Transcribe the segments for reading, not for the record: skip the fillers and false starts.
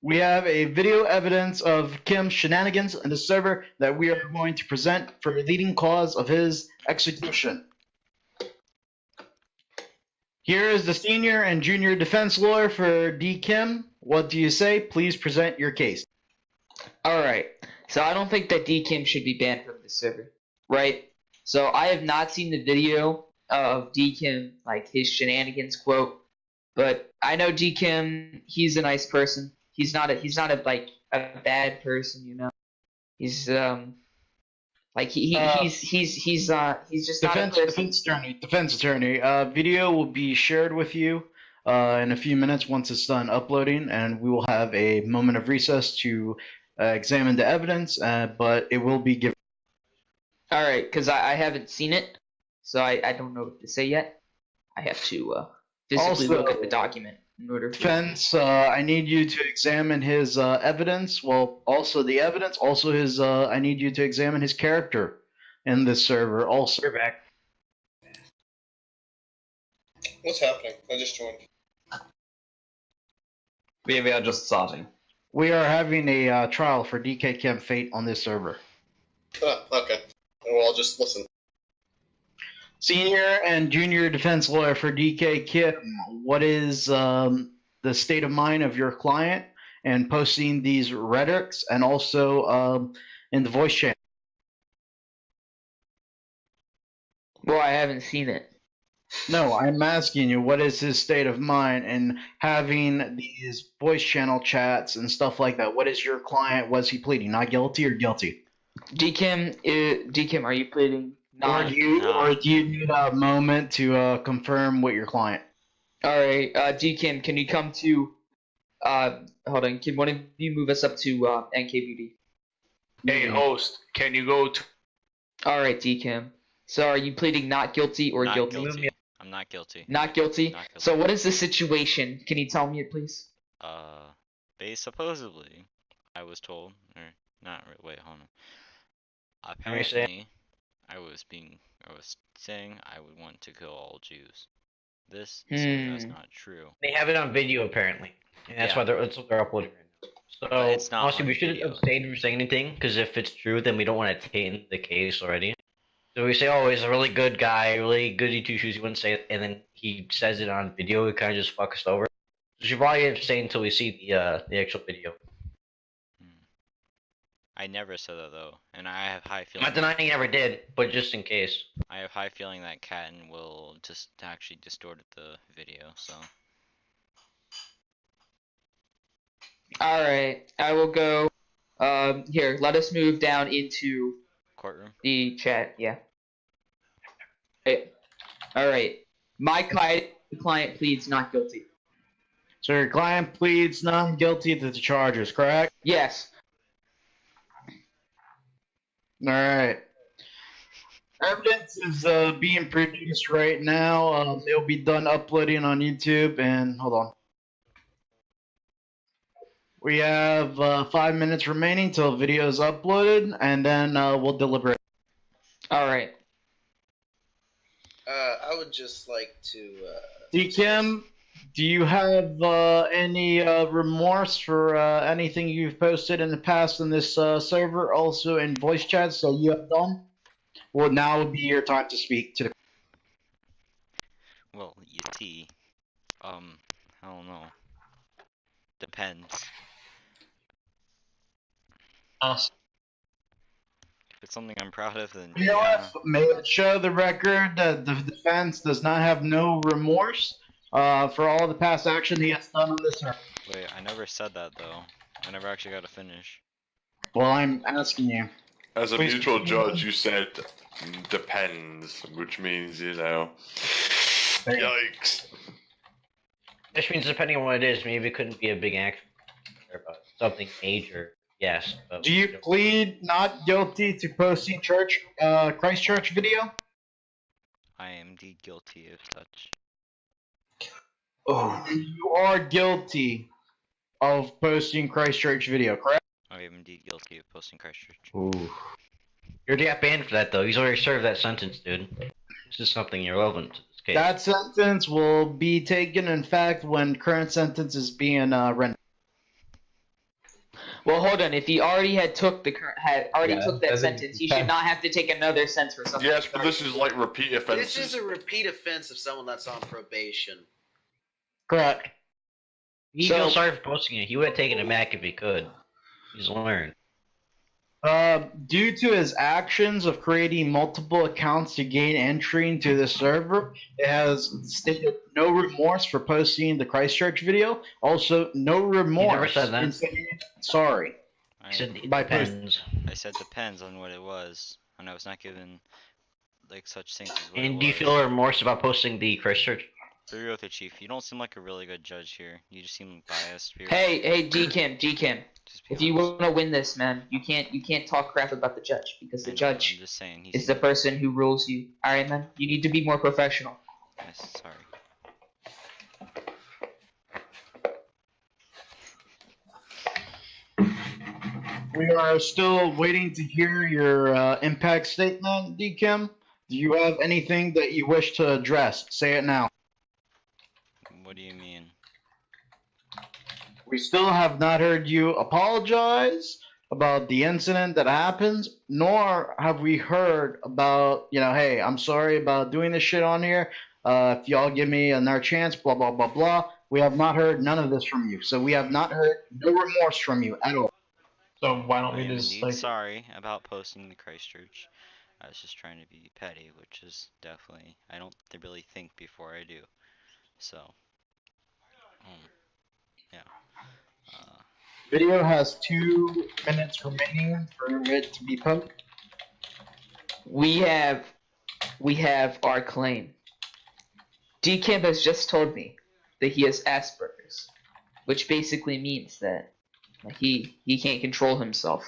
We have a video evidence of Kim's shenanigans in the server that we are going to present for the leading cause of his execution. Here is the senior and junior defense lawyer for DKim. What do you say? Please present your case. Alright, so I don't think that DKim should be banned from the server, right? So I have not seen the video of DKim, like his shenanigans quote, but I know DKim, he's a nice person. He's not a like a bad person, you know. He's like he's just not a person. Defense attorney. Video will be shared with you in a few minutes once it's done uploading, and we will have a moment of recess to examine the evidence, but it will be given. Alright, because I haven't seen it, so I don't know what to say yet. I have to physically look at the document in order to... Defense, I need you to examine his evidence. Well, also the evidence, also his, I need you to examine his character in this server. Also, you're back. What's happening? I just joined. We are just starting. We are having a trial for DKim Fate on this server. Oh, okay. Well, I'll just listen. Senior and junior defense lawyer for DKim, what is the state of mind of your client and posting these rhetorics and also in the voice channel? Well, I haven't seen it. No, I'm asking you, what is his state of mind in having these voice channel chats and stuff like that? What is your client, was he pleading, not guilty or guilty? DKim, are you pleading? Or do you need a moment to confirm with your client? Alright, DKim, can you come to, hold on, can one of you move us up to, NKBD? Hey, host, can you go to... Alright, DKim. So are you pleading not guilty or Not guilty? guilty. I'm not guilty. Not guilty? Not guilty. So what is the situation? Can you tell me it, please? Supposedly, I was told, or not, wait, hold on. Apparently, I was saying I would want to kill all Jews. This is something that's not true. They have it on video apparently, and that's why that's what they're uploading right now. So it's not honestly, on we should video. abstain from saying anything because if it's true, then we don't want to taint the case already. So we say, oh, he's a really good guy, really goody two shoes. He wouldn't say it, and then he says it on video. It kind of just fucks us over. So we should probably abstain until we see the actual video. I never said that though, and I have high feeling. Not denying he ever did, but just in case. I have high feeling that Catton will just actually distort the video. So. All right, I will go. Here, let us move down into Courtroom. the chat. Yeah. Hey. All right. My client pleads not guilty. So your client pleads not guilty to the charges, correct? Yes. All right. Evidence is being produced right now. It'll be done uploading on YouTube. And hold on. We have 5 minutes remaining till the video is uploaded, and then we'll deliberate. All right. I would just like to... DKim, do you have any remorse for anything you've posted in the past in this server, also in voice chats, so you have done? Well, now would be your time to speak to the... Well, I don't know. Depends. If it's something I'm proud of, then You know what? May it show the record that the defense does not have no remorse for all the past action he has done on this server. Wait, I never said that though. I never actually got to finish. Well, I'm asking you. As a neutral judge, you said depends, which means, you know, yikes. Which means depending on what it is, maybe it couldn't be a big action, but something major. Yes. But Do you plead not guilty to posting Christchurch video? I am indeed guilty of such. Oh, you are guilty of posting Christchurch video, correct? I am indeed guilty of posting Christchurch. Ooh. You're got banned for that though. He's already served that sentence, dude. This is something irrelevant to this case. That sentence will be taken, in fact, when current sentence is being rendered. Well, hold on. If he already took that that's sentence, he should not have to take another sentence for something. Yes, but this is like repeat offenses. This is a repeat offense of someone that's on probation. Correct. He feels sorry for posting it. He would have taken it back if he could. He's learned. Due to his actions of creating multiple accounts to gain entry into the server, it has stated no remorse for posting the Christchurch video. Also, no remorse. never said that. in saying sorry. He said it By depends. I said depends on what it was, and I was not given like such things as what it And do you was. feel remorse about posting the Christchurch? For real with the chief, you don't seem like a really good judge here. You just seem biased. Hey, DKim. Just be If you honest. want to win this, man, you can't talk crap about the judge because the I know, judge I'm just saying. is the person who rules you. All right, man. You need to be more professional. Yes, sorry. We are still waiting to hear your impact statement, DKim. Do you have anything that you wish to address? Say it now. What do you mean? We still have not heard you apologize about the incident that happened, nor have we heard about, hey, I'm sorry about doing this shit on here. If y'all give me another chance, blah, blah, blah, blah. We have not heard none of this from you. So we have not heard no remorse from you at all. So why don't I we am just indeed sorry about posting the Christchurch. I was just trying to be petty, which is definitely I don't really think before I do. So, yeah. Video has 2 minutes remaining for it to be posted. We have our claim. DKim has just told me that he has Asperger's, which basically means that he can't control himself.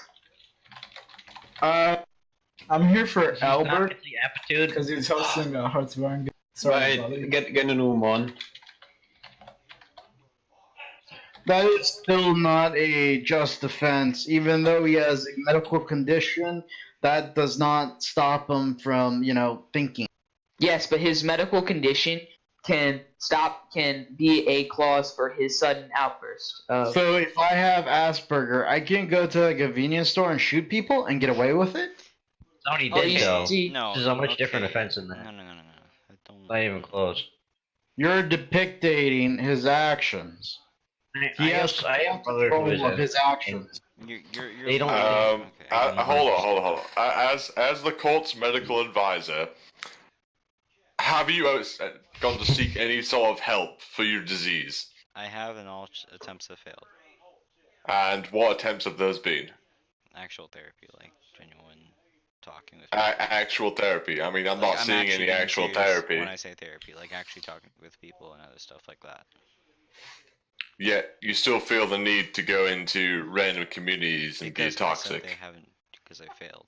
I'm here for He's not Albert mentally aptitude. because he's hosting Hearts of Iron. Sorry, brother. right, get a new one. That is still not a just defense. Even though he has a medical condition, that does not stop him from, thinking. Yes, but his medical condition can be a clause for his sudden outburst. So if I have Asperger, I can go to a convenience store and shoot people and get away with it? That's not what he Oh, did, you though. see- No. This is a much okay. different offense than No, that. no, no, no, no. I don't. Not even close. You're depicting his actions. He has I have a brother who is control of his actions. You're They don't- okay. Hold on. As the court's medical advisor, have you gone to seek any sort of help for your disease? I have, and all attempts have failed. And what attempts have those been? Actual therapy, like genuine talking with Actual therapy. I mean, I'm not seeing actually any being actual serious therapy. when I say therapy, like actually talking with people and other stuff like that. Yet you still feel the need to go into random communities and Because be toxic. they haven't, because I failed.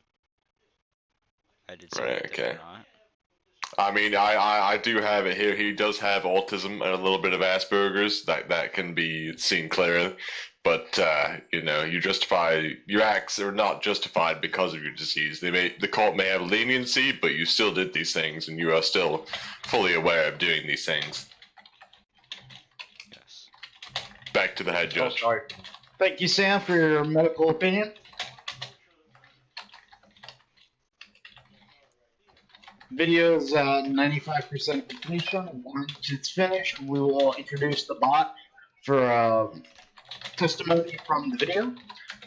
I did Right, something okay. not. I mean, I do have it here. He does have autism and a little bit of Asperger's. That can be seen clearly. But your acts are not justified because of your disease. The court may have leniency, but you still did these things, and you are still fully aware of doing these things. Yes. Back to the head Oh, judge. sorry. Thank you, Sam, for your medical opinion. Video is 95% completion. Once it's finished, we will introduce the bot for testimony from the video.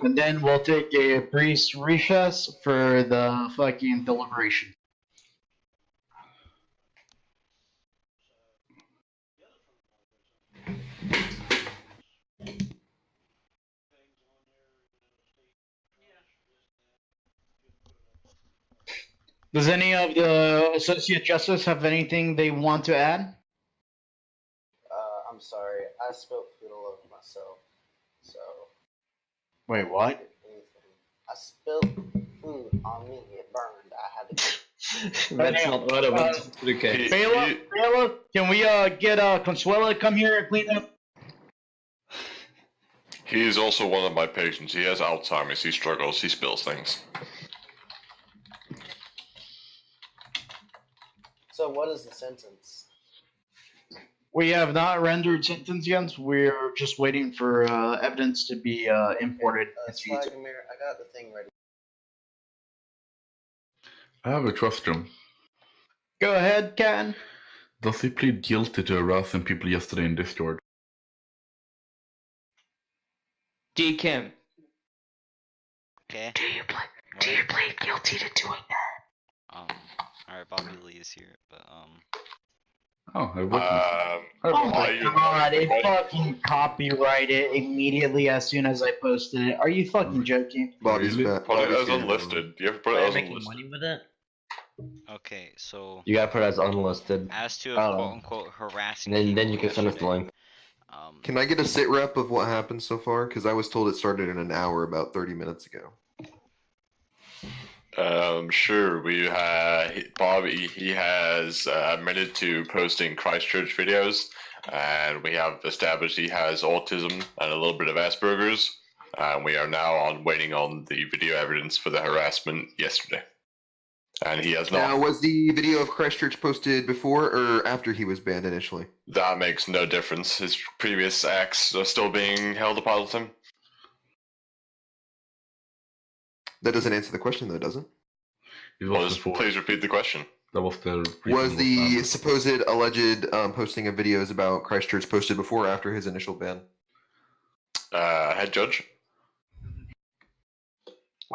And then we'll take a brief recess for the fucking deliberation. Does any of the associate justice have anything they want to add? I'm sorry. I spilled food all over myself. So. Wait, what? I spilled food on me. It burned. I had to. That's not relevant to the case. Bayla, can we get Consuela to come here and clean up? He is also one of my patients. He has Alzheimer's. He struggles. He spills things. So what is the sentence? We have not rendered sentence yet. We're just waiting for evidence to be imported. Swagomir, I got the thing ready. I have a question. Go ahead, Ken. Does he plead guilty to harassing people yesterday in Discord? DKim. Okay. Do you plead guilty to doing that? Alright, Bobby Lee is here, but Oh, I witnessed. Oh my god, it fucking copyrighted immediately as soon as I posted it. Are you fucking joking? Bobby's back. Put it as unlisted. You have to put it as making unlisted. money with it? okay, so You gotta put it as unlisted. as to Oh. a quote unquote harassing Then you people can send us the yesterday, link. Can I get a sit rep of what happened so far? Because I was told it started in an hour about 30 minutes ago. Sure. We Bobby. He has admitted to posting Christchurch videos, and we have established he has autism and a little bit of Asperger's. And we are now waiting on the video evidence for the harassment yesterday, and he has not. Now, was the video of Christchurch posted before or after he was banned initially? That makes no difference. His previous acts are still being held upon him. That doesn't answer the question, though, does it? Please repeat the question. That was the. Was the supposed alleged posting of videos about Christchurch posted before or after his initial ban? Head judge.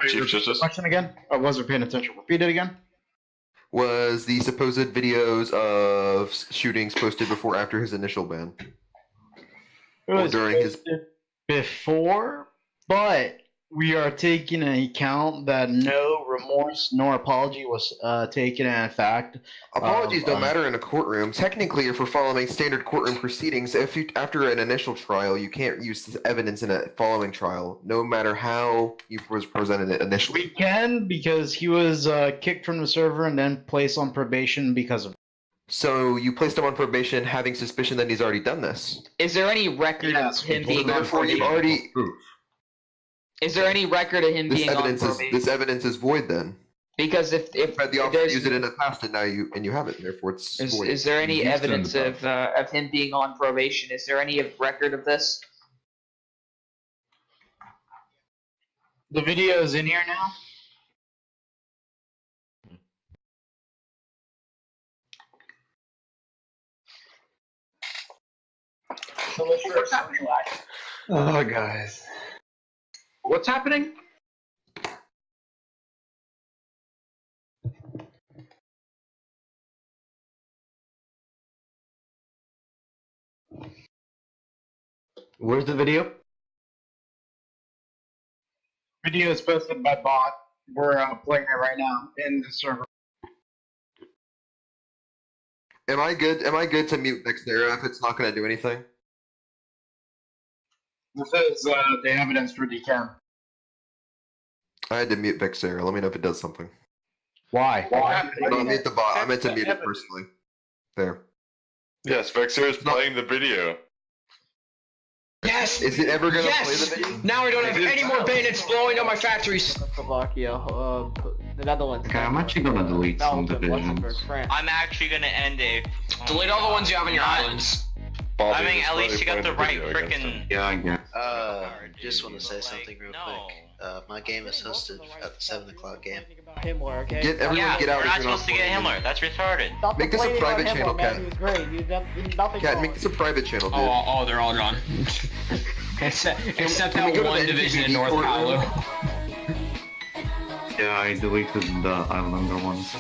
Chief Justice. Question again? I wasn't paying attention. Repeat it again. Was the supposed videos of shootings posted before or after his initial ban? It Or was during his. before, but we are taking into account that no remorse nor apology was taken. And in fact, Apologies don't matter in a courtroom. Technically, if we're following standard courtroom proceedings, after an initial trial, you can't use this evidence in a following trial, no matter how you was presented it initially. we can because he was kicked from the server and then placed on probation because of. So you placed him on probation, having suspicion that he's already done this. Is there any record Yes, of him So being on therefore, you probation? already. Is there any record of him This being on evidence is probation? this evidence is void. Then Because if you've had the option to there's use it in the past, and now you have it. Therefore, it's void. is there any Used it in evidence the of him being on probation? Is there any record of this? The video is in here now. Oh, guys. What's happening? Where's the video? Video is posted by bot. We're playing it right now in the server. Am I good? Am I good to mute Dextera if it's not going to do anything? This is the evidence for DKim. I had to mute Dextera. Let me know if it does something. Why? Not mute the bot. I meant to mute it personally. There. Yes, Vexer is playing the video. Yes! Is it ever going to Yes! play the video? Now I don't have any more bayonets blowing on my factories! Slovakia, the Netherlands. Okay, I'm actually gonna delete some divisions. I'm actually gonna end a. Delete all the ones you have in your islands. Bobby I mean, is at least you got the playing right video against him. freaking. Yeah, I guess. Just want to say something real no. quick. My game is hosted at the 7 o'clock game. Himmler, okay? Get everyone Yeah, get out we're if not you're supposed to get playing. Himmler. That's retarded. Stop Make this a complaining private about channel, Himmler, man. Cat. He was great. You did nothing Cat, wrong. make this a private channel, dude. Oh, they're all gone. Except can we that go to one the division in NTPD North courtroom? Paolo. Yeah, I deleted the Islander ones.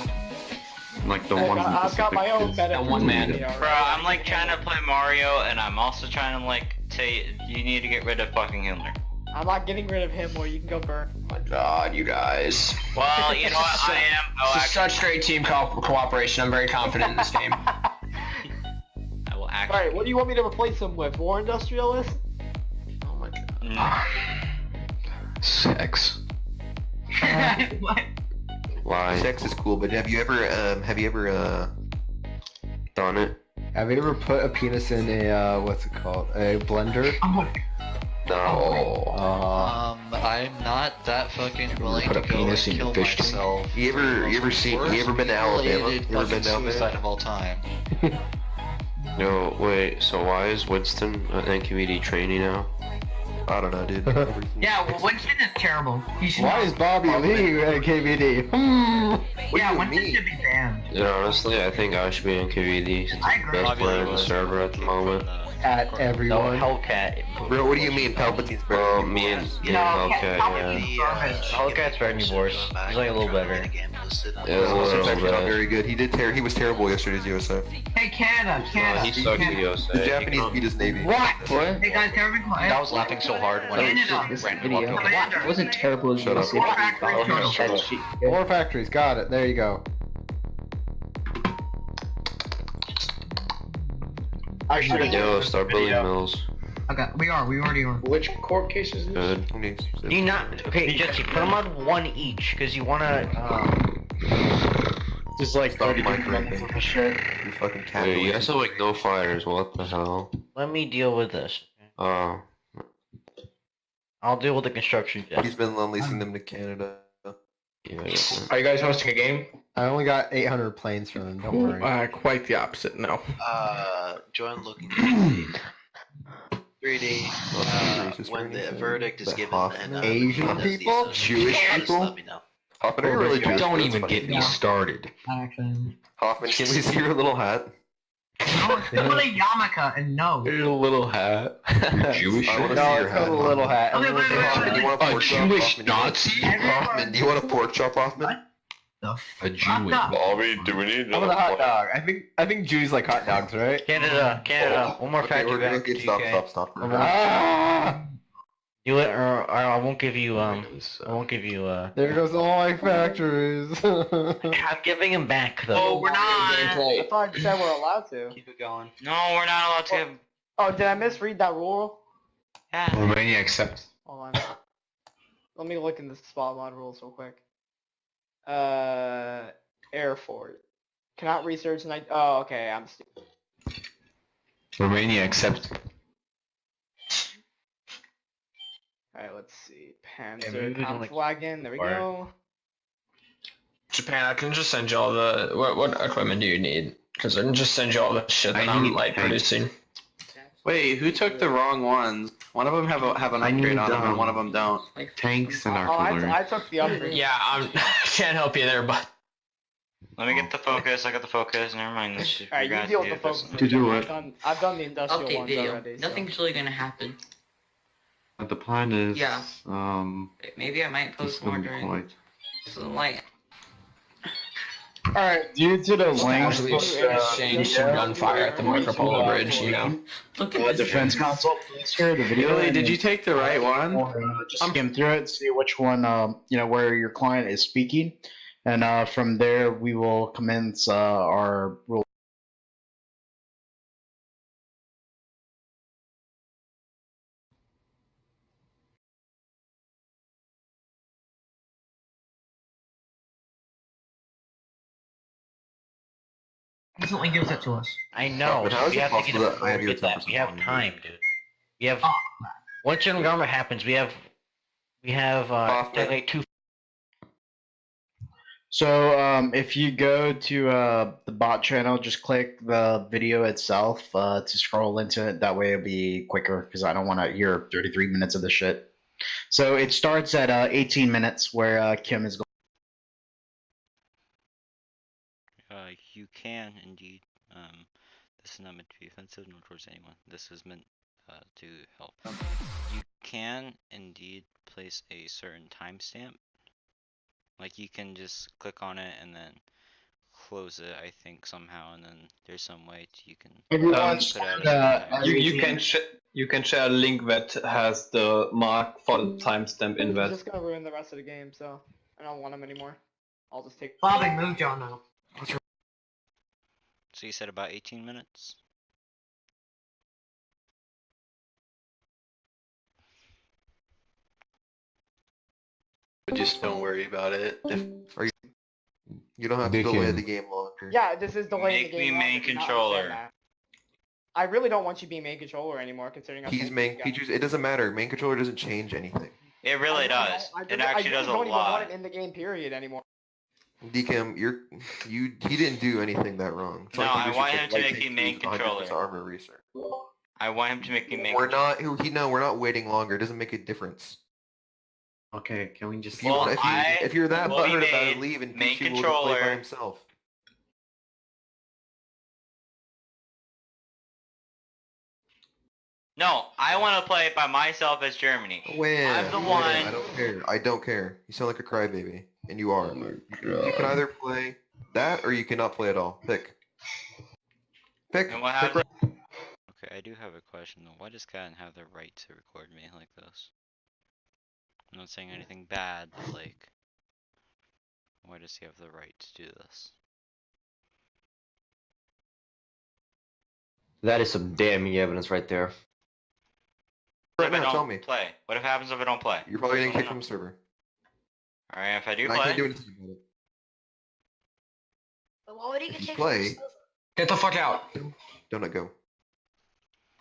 Like the ones in I've got my own Pacific better. That one man. Bro, I'm like trying to play Mario, and I'm also trying to like say you need to get rid of fucking Himmler. I'm not getting rid of him, or you can go burn. Oh my god, you guys. Well, you know what? I am. Oh, This is actually, such great team cooperation. I'm very confident in this game. I will actually. Alright, what do you want me to replace him with? War industrialist? Oh my god. Mm. Sex. Why? Sex is cool, but have you ever Done it? Have you ever put a penis in a what's it called? A blender? No. I'm not that fucking willing put to a go penis and in your kill fish tank? myself. You ever been to Alabama? Worst You ever been to suicide Alabama? of all time. Yo, wait, so why is Winston an NQED trainee now? I don't know, dude. Yeah, well, Winston is terrible. He should Why is Bobby Lee at KVD? Yeah, Winston should be banned. And honestly, I think I should be in QED since I I'm the agree. best player in the server at the moment. At everyone. No, Hellcat. Bro, what do you mean Palpatine's better? Well, me and Hellcat, yeah. Hellcat's better than yours. He's like a little better. Yeah, a Wilson's little actually not bit. very good. He was terrible yesterday's USA. Hey, Canada. He sucks at The USA. Japanese beat his Navy. What? Hey guys, can everyone quiet? I was laughing so hard when I This ran and video. walked over. It wasn't terrible as Shut up. Four factories total. Four factories, got it. There you go. I should have Yo, start building mills. Okay, we already are. Which court case is this? Good. Do you not? Okay, Jesse, put them on one each, because you wanna. just like Stop 30 microing. minutes of the shit. You fucking cat. Wait, you guys have like no fighters, what the hell? Let me deal with this. Oh. I'll deal with the construction job. He's been leasing them to Canada. Yeah, I guess so. Are you guys hosting a game? I only got 800 planes from them, don't worry. Quite the opposite, no. Join looking 3D. When the verdict is That given Hoffman. and Asian one of these people? associates, Jewish just people? let me know. Hoffman, are you really Jewish? Don't That's even funny. get me started. Hoffman, can we see your little hat? No, it's called a yarmulke, and no. Your little hat. Jewish? I wanna No, see your it's called hat. a little hat. Okay, wait, wait, Hoffman, do you want a A pork chop? Jewish Hoffman? Nazi? Hoffman, do you want a pork chop, Hoffman? The A Jewish. Bobby, do we need How another about a hot point? dog? I think Jews like hot dogs, right? Canada. One more Okay, factory we're gonna back. get stop. Ah! Do it, or I won't give you. I won't give you. There goes all my factories. I'm giving him back though. Oh, we're not. I thought you said we're allowed to. Keep it going. No, we're not allowed to. Oh, did I misread that rule? Yeah. Romania accepts. Hold on. Let me look in the spot mod rules real quick. Air Force. Cannot research night. Oh, okay. I'm stupid. Romania accepts. Alright, let's see. maybe Panzer we can, like, Kampfwagen. There we fire. go. Japan, I can just send you all the what equipment do you need? Because I can just send you all the shit that I'm like producing. Wait, who took the wrong ones? One of them have an upgrade on them, and one of them don't. Tanks and Oh, artillery. I took the upgrade. Yeah, I can't help you there, but Let me get the focus. I got the focus. Never mind this. Alright, you deal with the focus. To do it. I've done the industrial Update ones video. already. so. Nothing's really gonna happen. But the plan is, Yeah. Maybe I might it's post more gonna be during quite. some light. Alright, due to the length casually exchange some gunfire at the Marco Polo Bridge, you know. Look at this. defense console, please share the video. Really, and did you then- take the right one? or, just skim through it, see which one, where your client is speaking, and from there we will commence our rule. Instantly gives it to us. I know. But how is we it have to possible get, that I have your get that. 10% We have on time, dude. We have. Once general government happens, we have like two. So if you go to the bot channel, just click the video itself to scroll into it. That way it'll be quicker because I don't want to hear 33 minutes of this shit. So it starts at 18 minutes where Kim is going. You can indeed. This is not meant to be offensive, nor towards anyone. This is meant to help. You can indeed place a certain timestamp. Like you can just click on it and then close it, I think somehow, and then there's some way you can. Everyone's put out a time. You can share a link that has the mark for the timestamp in He's that. just gonna ruin the rest of the game, so I don't want him anymore. I'll just take. Bobby, move John now. So you said about 18 minutes? Just don't worry about it. You don't have to delay the game longer. Yeah, this is delaying the Make me game. main longer, do not controller. understand that. I really don't want you being main controller anymore, considering I'm He's main features. It doesn't matter. Main controller doesn't change anything. It really does. It actually does a I don't even lot. want it in the game period anymore. DKim, he didn't do anything that wrong. So No, I, think I we want should him take to light make take me main use 100% controller. armor research. I want him to make me main We're controller. not. We're not waiting longer. It doesn't make a difference. Okay, can we just? If, if you're that will be butthurt about made it, leave and main Pichu will just play by controller. himself. No, I want to play by myself as Germany. When? I'm the When? one. I don't care. I don't care. You sound like a crybaby, and you are. You can either play that or you cannot play at all. Pick. Pick. And what Pick happens? Okay, I do have a question though. Why does Cat have the right to record me like this? I'm not saying anything bad, but like, why does he have the right to do this? That is some damning evidence right there. Right If I now, don't tell me. play. What if happens if I don't play? You're probably getting kicked from the server. All right, if I do And play. I can't do anything about it. Why would he get If you kicked play, Get the fuck out. don't go.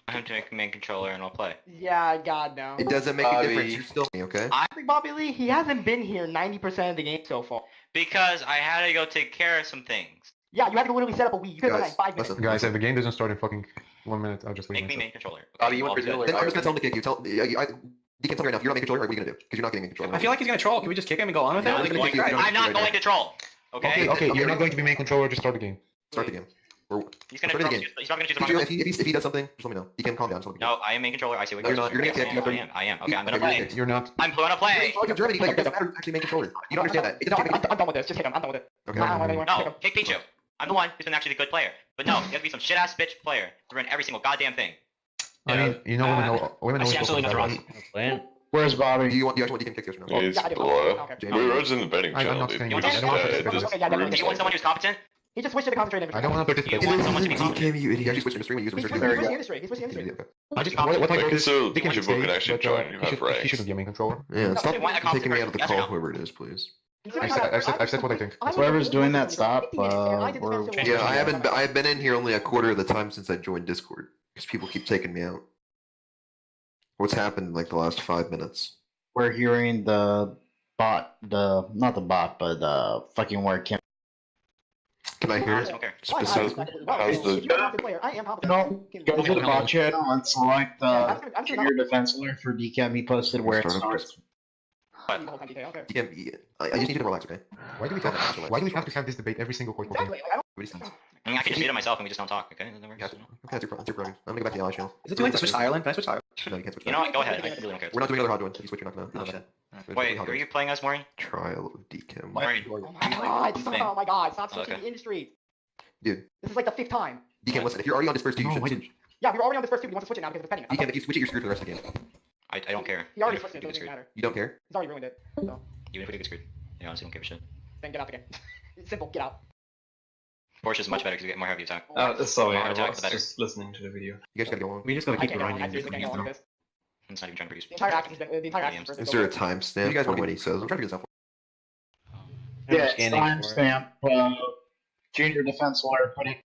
I have to make a main controller and I'll play. Yeah, God no. It doesn't make a difference. You're still me, okay? I think Bobby Lee, he hasn't been here 90% of the game so far. Because I had to go take care of some things. Yeah, you had to literally set up a Wii. You could have done that in 5 minutes. Guys, if the game doesn't start in fucking 1 minute, I'll just leave. Make me main controller. Bobby, you All want good. Then I'm just gonna tell him to kick you. DKim, tell me right now. If you're not making controller, what are you gonna do? Because you're not getting main controller. I feel like he's gonna troll. Can we just kick him and go on with it? No, he's gonna kick you. I'm not going to troll. Okay? Okay, you're not going to be main controller, just start the game. Start the game. He's gonna Start the troll. game. He's not gonna choose a Pichu, controller. if he does something, just let me know. DKim, calm down. No, I am main controller. I see what No, you're not. You're gonna get kicked. I am. Okay, I'm gonna play. You're not. I'm gonna play. You're Germany, like, it doesn't matter actually main controller. You don't understand that. It doesn't I'm done with this. Just hit him. I'm done with it. Okay. I don't want anyone to kick No, him. kick Pichu. I'm the one who's an actually good player. But no, you have to be some shit ass bitch player to run every single goddamn thing. I mean, you know, women I see always absolutely go nothing for wrong. that. Plan. Where's Bobby? Do you actually want DKim kicked yes or no? He's yeah, I do. below. Okay. We Rod's in the betting I'm channel, not dude. saying You that. I don't want to Just participate. Okay, yeah, definitely. Do you want someone who's competent? He just switched to the concentrator. I don't want to participate. You want someone to be DKim, competent? you idiot. You actually switched to stream. We use He research. switched the industry. He switched the industry. I just what I Like, know is so they can people can stay, actually but, join. You he have should- ranks. He shouldn't be a main controller. Yeah, stop Why not taking me out of the yes or call, no? whoever it is, please. I've said what I think. Whoever's doing that, stop. Yeah, I've been in here only a quarter of the time since I joined Discord because people keep taking me out. What's happened in like the last 5 minutes? We're hearing the bot, not the bot, but the fucking word Kim. Can I hear I it? don't care. Specifically? How's the- No, go to the bot channel and select junior defense alert for DKim. He posted where it starts. DKim, I just need you to relax, okay? Why do we have to have this debate every single court game? I mean, I can just mute it myself and we just don't talk, okay? That works. Okay, that's your problem. I'm gonna go back to the ally channel. Is it too late to switch to Ireland? Can I switch to Ireland? No, you can't switch. You know what? Go ahead. I really don't care. We're not doing another hard one. If you switch, you're not gonna. Oh shit. Wait, who are you playing as, Maureen? Trial of DKim. Maureen. Oh my god, stop switching Okay. the industry. Dude, This is like the 5th time. DKim, listen. If you're already on dispersed, you should switch. Yeah, we were already on this first 2, but he wants to switch it now because it's pending. DKim, if you switch it, you're screwed for the rest of the game. I don't care. He already Even if switched it, we so it get doesn't screwed. matter. You don't care? He's already ruined it. So, Even if we get screwed. I honestly don't give a shit. then get out the game. It's simple, get out. Porsche's much better because we get more heavy attack. Sorry, More I attack, was the better. just listening to the video. You guys gotta go on. We just gotta I keep can't get on. I grinding. seriously can't get on with this. It's not even trying to produce. The entire action's been, the entire action's Is there a timestamp on what he says? I'm trying to figure this out. Yeah, timestamp. Junior defense alert. Put it.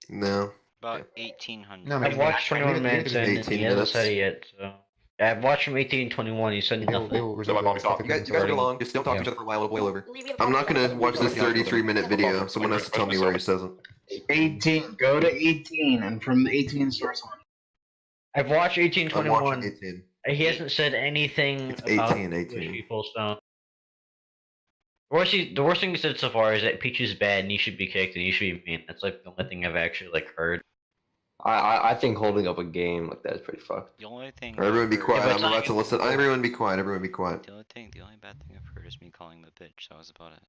No. About 1800. No, I've watched 21 minutes and 18 he hasn't minutes. said it yet, so. I've watched him 18:21. He said nothing. You guys get along. Just don't talk to each other for a while. It'll boil over. I'm not gonna watch this 33-minute video. Someone has to tell me where he says it. 18. Go to 18, and from the 18 starts on. I've watched I'm 18:21. watching 18. He hasn't said anything It's about 18, Jewish 18. people, so. The worst thing he said so far is that Pichu's bad and he should be kicked and he should be mean. That's like the only thing I've actually like heard. I think holding up a game like that is pretty fucked. The only thing. Everyone be I've quiet. heard- I'm about to listen. Everyone be quiet. Everyone be quiet. The only bad thing I've heard is me calling the bitch. That was about it.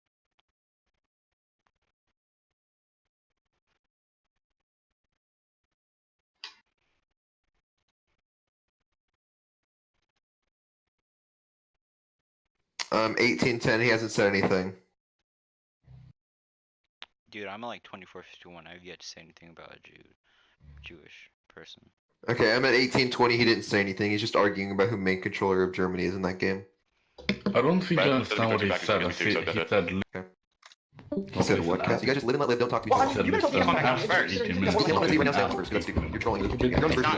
1810. He hasn't said anything. Dude, I'm at like 2451. I've yet to say anything about a Jewish person. Okay, I'm at 1820. He didn't say anything. He's just arguing about who main controller of Germany is in that game. I don't think you understand what he said. He said. He said what? Cat? You guys just live and let live. Don't talk to me. You're trolling. You're on the first.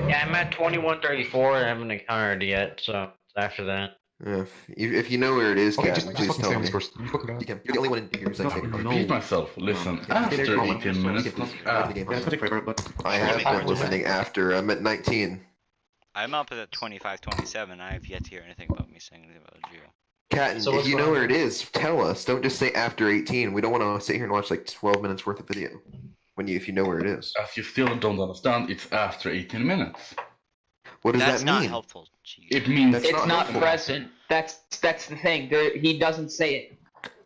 Yeah, I'm at 21:34 and I haven't encountered yet, so it's after that. If you know where it is, Okay, Captain, just please fucking tell say me. this first. You fucking got it. DKim, you're the only one in here who's actually No, repeat myself. Listen, after 18 minutes, Yeah, it's gonna take forever, but I have been listening after. I'm at 19. I'm up at 25, 27. I have yet to hear anything about me saying anything about Geo. Captain, So if what's you know going where on? it is, tell us. Don't just say after 18. We don't want to sit here and watch like 12 minutes worth of video. If you know where it is. as you still don't understand, it's after 18 minutes. What does That's that not mean? helpful. Jeez. It means It's not helpful. present. That's the thing. He doesn't say it.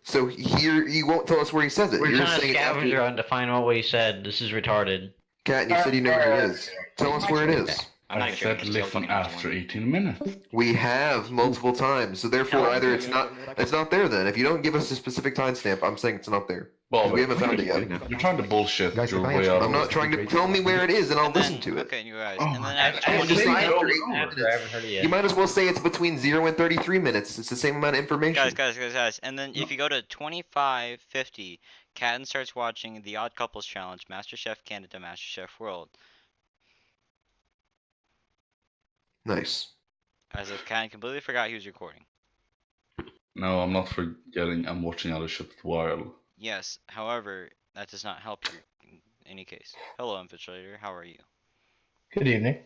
So here you won't tell us where he says it. We're You're trying just to saying it's scavenge after. around to find out what he said. This is retarded. Cat, you said you know where it is. Tell us where it is. I'm not I even sure. said listen after 18 minutes. We have multiple times, so therefore either it's not there then. If you don't give us a specific timestamp, I'm saying it's not there. Well, we haven't found it yet. You're trying to bullshit Guys, your if I way have- out I'm of not it. trying to tell me where it is, and I'll And then- listen to it. Okay, you guys. Oh, And then I- after I- Just say I- after I- 8 I haven't minutes. heard it yet. You might as well say it's between 0 and 33 minutes. It's the same amount of information. Guys. And then if you go to 25:50, Catton starts watching the Odd Couples Challenge, MasterChef Canada, MasterChef World. Nice. As if Catton completely forgot he was recording. No, I'm not forgetting. I'm watching other shit while. Yes, however, that does not help you in any case. Hello, Infiltrator. How are you? Good evening.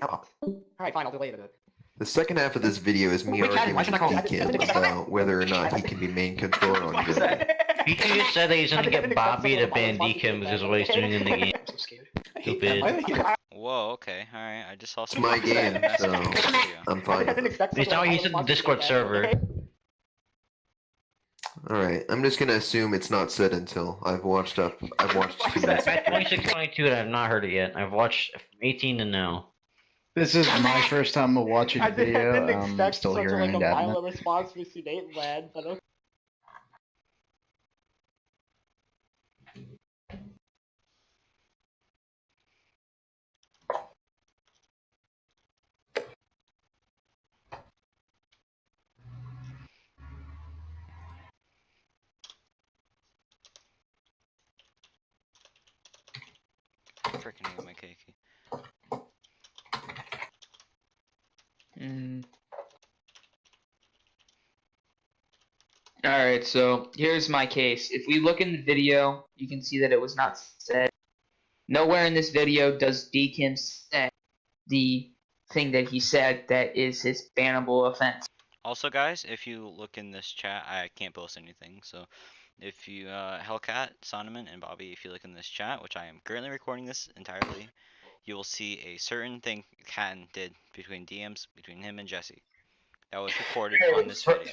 Alright, fine, I'll delay it a bit. The second half of this video is me Wait, Cat, arguing why with should I call him? DKim about whether or not he can be main controller on Grid. Pichu just said that he's gonna get Bobby to ban DKim because of what he's doing in the game. I'm so scared. Stupid. Whoa, okay, alright. I just saw It's some. my game, so I'm fine with it. It's not what he said in the Discord server. Alright, I'm just gonna assume it's not said until I've watched 2 minutes. At 26:22, and I've not heard it yet. I've watched from 18 to now. This is my first time of watching I the didn't video. I'm expect still such a, hearing like, a that. violent response from Sedate Lad, but okay. Freaking hate my cake. Alright, so here's my case. If we look in the video, you can see that it was not said. Nowhere in this video does DKim say the thing that he said that is his bannable offense. Also, guys, if you look in this chat, I can't post anything. So, if you, Hellcat, Sonoman, and Bobby, if you look in this chat, which I am currently recording this entirely, you will see a certain thing Catton did between DMs between him and Jesse. That was recorded on this video.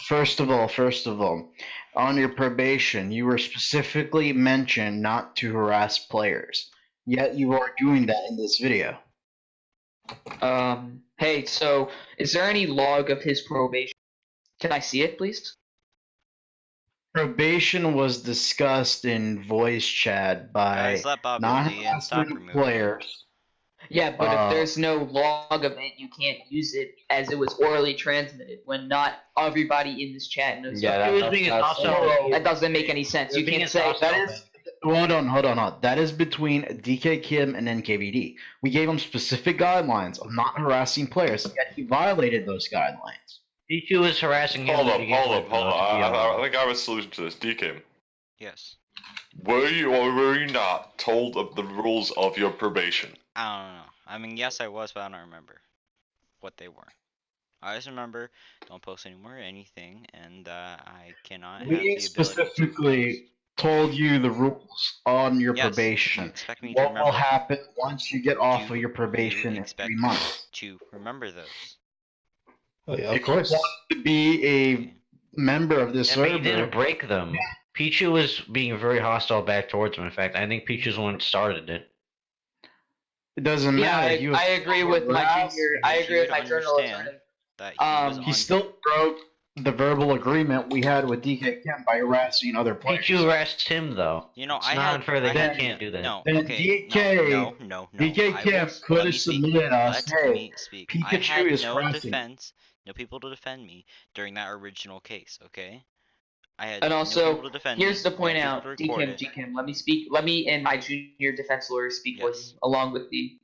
First of all, on your probation, you were specifically mentioned not to harass players. Yet you are doing that in this video. Hey, so is there any log of his probation? Can I see it, please? Probation was discussed in voice chat by Guys, let Bobby not lead and stop harassing removing players. Yeah, but if there's no log of it, you can't use it as it was orally transmitted when not everybody in this chat knows. Yeah, that doesn't make any sense. You can't say that is. Hold on. That is between DKim and NKVD. We gave him specific guidelines of not harassing players, yet he violated those guidelines. Pichu was harassing him. Hold up. I think I have a solution to this. DKim, Yes. were you or were you not told of the rules of your probation? I don't know. I mean, yes, I was, but I don't remember what they were. I just remember don't post anymore anything, and I cannot have the We ability specifically told you the rules on your Yes, probation. you expect me to What will remember. happen once you get off of your probation in expect 3 months? to remember those. Oh, yeah, If you want to be a member of this Yeah, but he server, didn't break them. Pichu was being very hostile back towards him. In fact, I think Pichu's the one that started it. it doesn't Yeah, matter. He was I agree with my harassed. junior. I agree with my journal understand attorney. that he was He still broke the verbal agreement we had with DKim by harassing other players. Pichu harassed him, though. You know, It's I not had unfair that I he had- can't do that. No, Then okay, DK, no. DK I Kim will- could let have me speak. submitted us, Let hey, me speak. I Pikachu had is no harassing. defense no people to defend me during that original case. Okay, I had And no also, people to defend here's me, the point no out, people to record it. DKim, let me speak. Let me and my junior defense lawyer speak with Yes. you, along with me.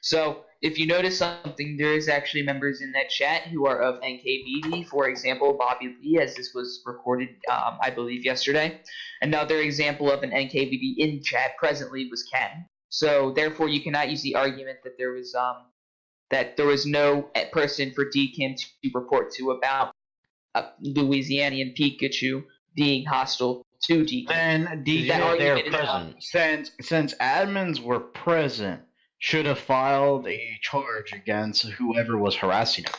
So if you notice something, there is actually members in that chat who are of NKVD. For example, Bobby Lee, as this was recorded, I believe yesterday. Another example of an NKVD in chat presently was Ken. So therefore, you cannot use the argument that there was no person for DKim to report to about Louisianian Pikachu being hostile to DKim. Then That argument is DKim, since admins were present, should have filed a charge against whoever was harassing him.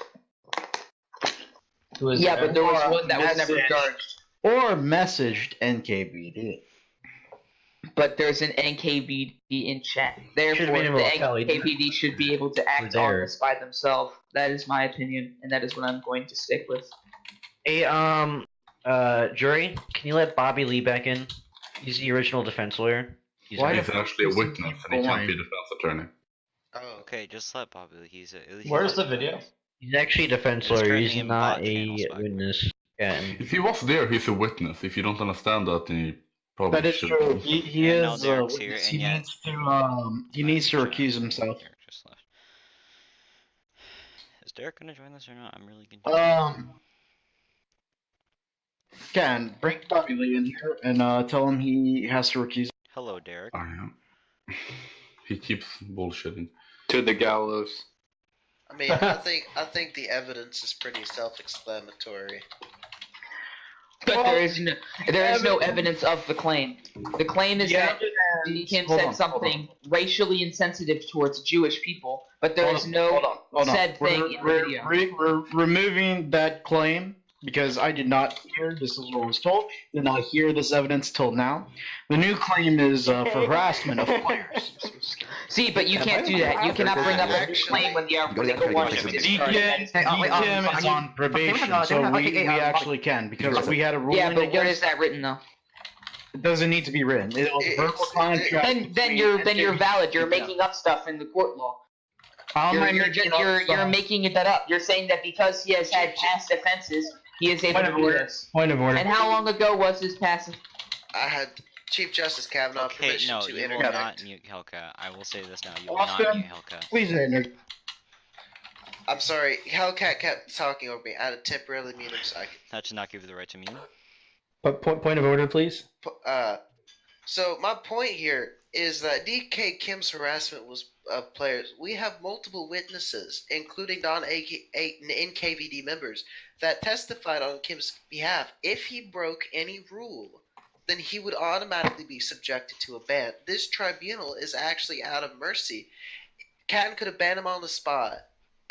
Yeah, but there was one that was never charged. Or messaged NKVD. But there's an NKVD in chat. Therefore, the NKVD should be able to act on this by themselves. That is my opinion, and that is what I'm going to stick with. Hey, jury, can you let Bobby Lee back in? He's the original defense lawyer. He's actually a witness, and he can't be a defense attorney. Oh. Okay, just let Bobby. He's Where's the video? He's actually a defense lawyer. He's not a witness. Yeah. If he was there, he's a witness. If you don't understand that, then you probably That is should. true. He is. Derek's here, He and needs to. He needs to recuse himself. Just left. Is Derek gonna join this or not? I'm really confused. Ken, bring Bobby Lee in here and tell him he has to recuse. Hello, Derek. I am. He keeps bullshitting. To the gallows. I mean, I think the evidence is pretty self-explanatory. But there is no evidence of the claim. The claim is that DKim said something racially insensitive towards Jewish people, but there is no said thing in the video. We're removing that claim because I did not hear. This is what I was told. Did not hear this evidence till now. The new claim is for harassment of players. See, but you can't do that. You cannot bring up a claim when the legal one is discharged. DKim is on probation, so we actually can because we had a ruling. Yeah, but where against is that written though? It doesn't need to be written. It was a verbal contract. Then you're valid. You're making up stuff in the court law. You're making that up. You're saying that because he has had past offenses, he is able to do this. Point of order. And how long ago was his past? I had Chief Justice Kavanaugh permission to you will interject. not mute Hellcat. I will say this now. You will not mute Hellcat. Please interject. I'm sorry, Hellcat kept talking over me. I had to temporarily mute him so I could. That should not give you the right to mute. But point of order, please. So my point here is that DKim's harassment was of players. We have multiple witnesses, including non-NKVD members, that testified on Kim's behalf. If he broke any rule, then he would automatically be subjected to a ban. This tribunal is actually out of mercy. Catton could have banned him on the spot,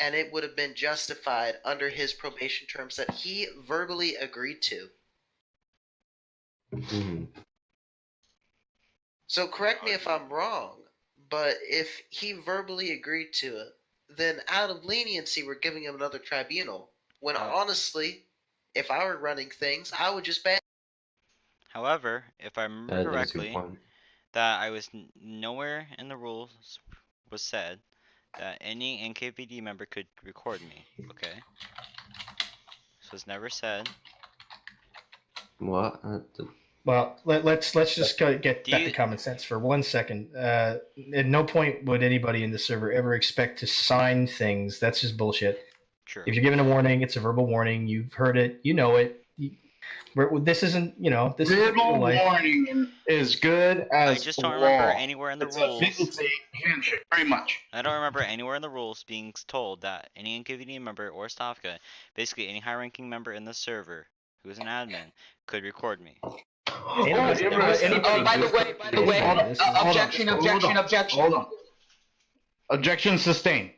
and it would have been justified under his probation terms that he verbally agreed to. So correct me if I'm wrong, but if he verbally agreed to it, then out of leniency we're giving him another tribunal. When honestly, if I were running things, I would just ban. However, if I remember correctly, that I was nowhere in the rules was said that any NKVD member could record me. Okay, so it's never said. What? Well, let's just get back to common sense for 1 second. At no point would anybody in the server ever expect to sign things. That's just bullshit. True. If you're given a warning, it's a verbal warning. You've heard it. You know it. This isn't, this is verbal warning is good as I just don't remember law. anywhere in the It's rules. It's a handshake, very much. I don't remember anywhere in the rules being told that any NKVD member or Stavka, basically any high-ranking member in the server who is an admin, could record me. By the way, objection. Hold on. Objection sustained.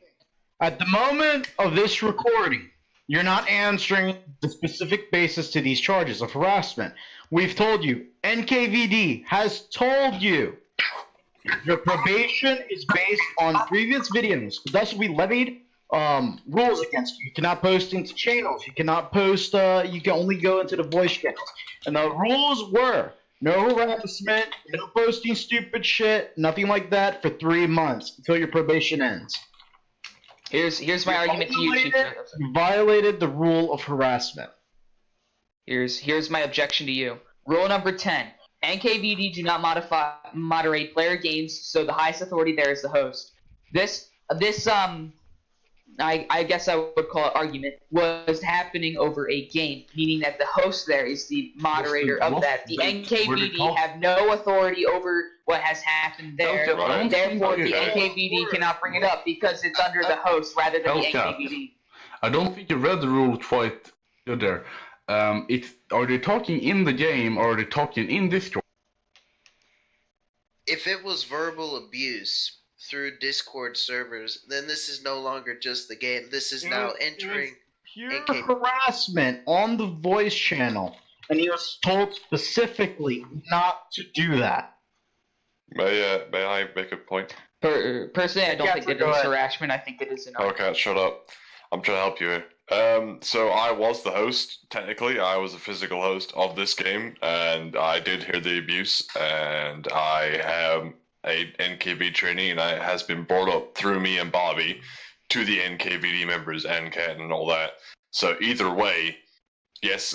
At the moment of this recording, you're not answering the specific basis to these charges of harassment. We've told you, NKVD has told you, your probation is based on previous videos. Thus, we levied rules against you. You cannot post into channels. You cannot post, you can only go into the voice channels. And the rules were no harassment, no posting stupid shit, nothing like that for 3 months until your probation ends. Here's my argument to you, Chief. You violated the rule of harassment. Here's my objection to you. Rule number 10. NKVD do not moderate player games, so the highest authority there is the host. This I guess I would call it argument, was happening over a game, meaning that the host there is the moderator of that. The NKVD have no authority over what has happened there. Therefore, the NKVD cannot bring it up because it's under the host rather than the NKVD. I don't think you read the rule quite good there. Are they talking in the game or are they talking in Discord? If it was verbal abuse through Discord servers, then this is no longer just the game. This is now entering pure harassment on the voice channel, and he was told specifically not to do that. May I make a point? Personally, I don't think that it is harassment. I think it is an Okay, shut up. I'm trying to help you here. So I was the host, technically. I was a physical host of this game, and I did hear the abuse, and I am a NKVD trainee, and it has been brought up through me and Bobby to the NKVD members, NCAT, and all that. So either way, yes,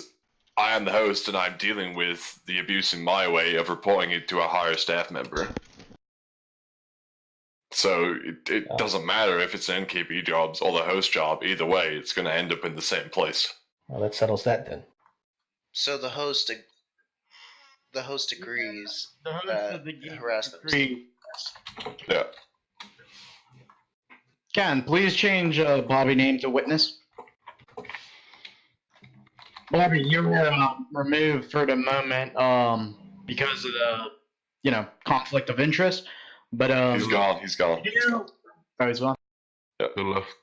I am the host, and I'm dealing with the abuse in my way of reporting it to a higher staff member. So it doesn't matter if it's an NKVD job or the host job. Either way, it's going to end up in the same place. Well, that settles that then. So the host agrees The host that of the game harassment. agrees. Yeah. Ken, please change Bobby name to witness. Bobby, you were removed for the moment because of the conflict of interest. But He's gone. He's gone. Oh, he's gone. Yeah, he left.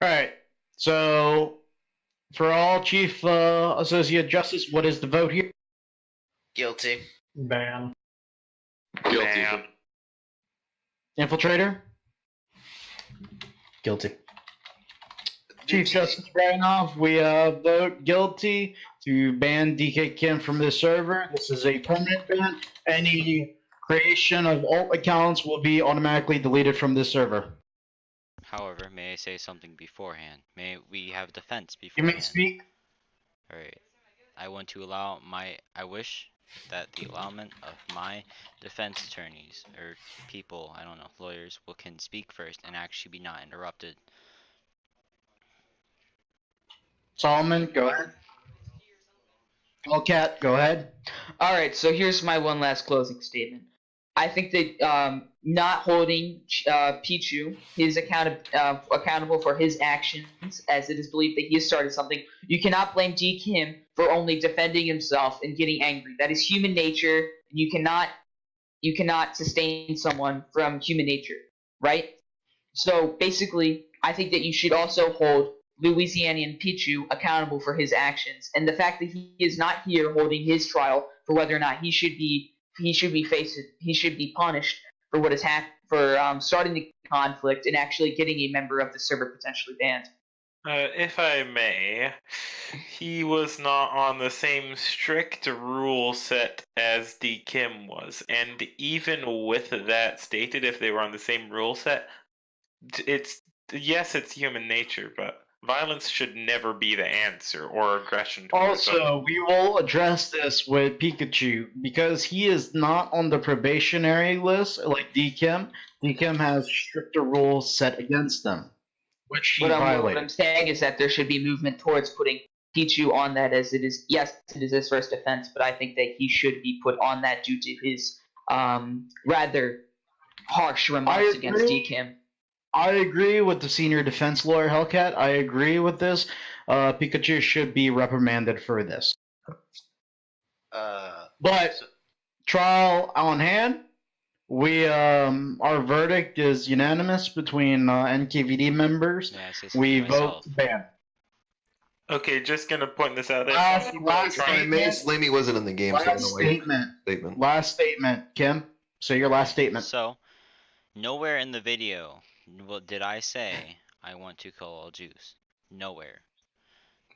All right. So, for all Chief Associate Justice, what is the vote here? Guilty. Ban. Guilty. Infiltrator? Guilty. Chief Justice Branoff, we vote guilty to ban DKim from this server. This is a permanent ban. Any creation of alt accounts will be automatically deleted from this server. However, may I say something beforehand? May we have defense You beforehand? may speak. Alright. I want to I wish that the allowment of my defense attorneys, or people, I don't know, lawyers, can speak first and actually be not interrupted. Solomon, go ahead. Hellcat, go ahead. Alright, so here's my one last closing statement. I think that not holding Pichu, his accountable for his actions, as it is believed that he has started something, you cannot blame DKim for only defending himself and getting angry. That is human nature. You cannot sustain someone from human nature, right? So basically, I think that you should also hold Louisianian Pichu accountable for his actions, and the fact that he is not here holding his trial for whether or not he should be punished for what has happened, for starting the conflict and actually getting a member of the server potentially banned. If I may, he was not on the same strict rule set as DKim was, and even with that stated, if they were on the same rule set, it's human nature, but violence should never be the answer, or aggression towards others. Also, we will address this with Pikachu because he is not on the probationary list like DKim. DKim has stricter rules set against them, which he violated. What I'm saying is that there should be movement towards putting Pichu on that, as it is. Yes, it is his first offense, but I think that he should be put on that due to his rather harsh remarks against DKim. I agree with the senior defense lawyer Hellcat. I agree with this. Pikachu should be reprimanded for this. But trial on hand, we our verdict is unanimous between NKVD members. We vote to ban. Okay, just gonna point this out. Last statement. Slammy wasn't in the game. Last so statement. Last statement. Kim, say your last statement. So, nowhere in the video did I say I want to kill all Jews. Nowhere.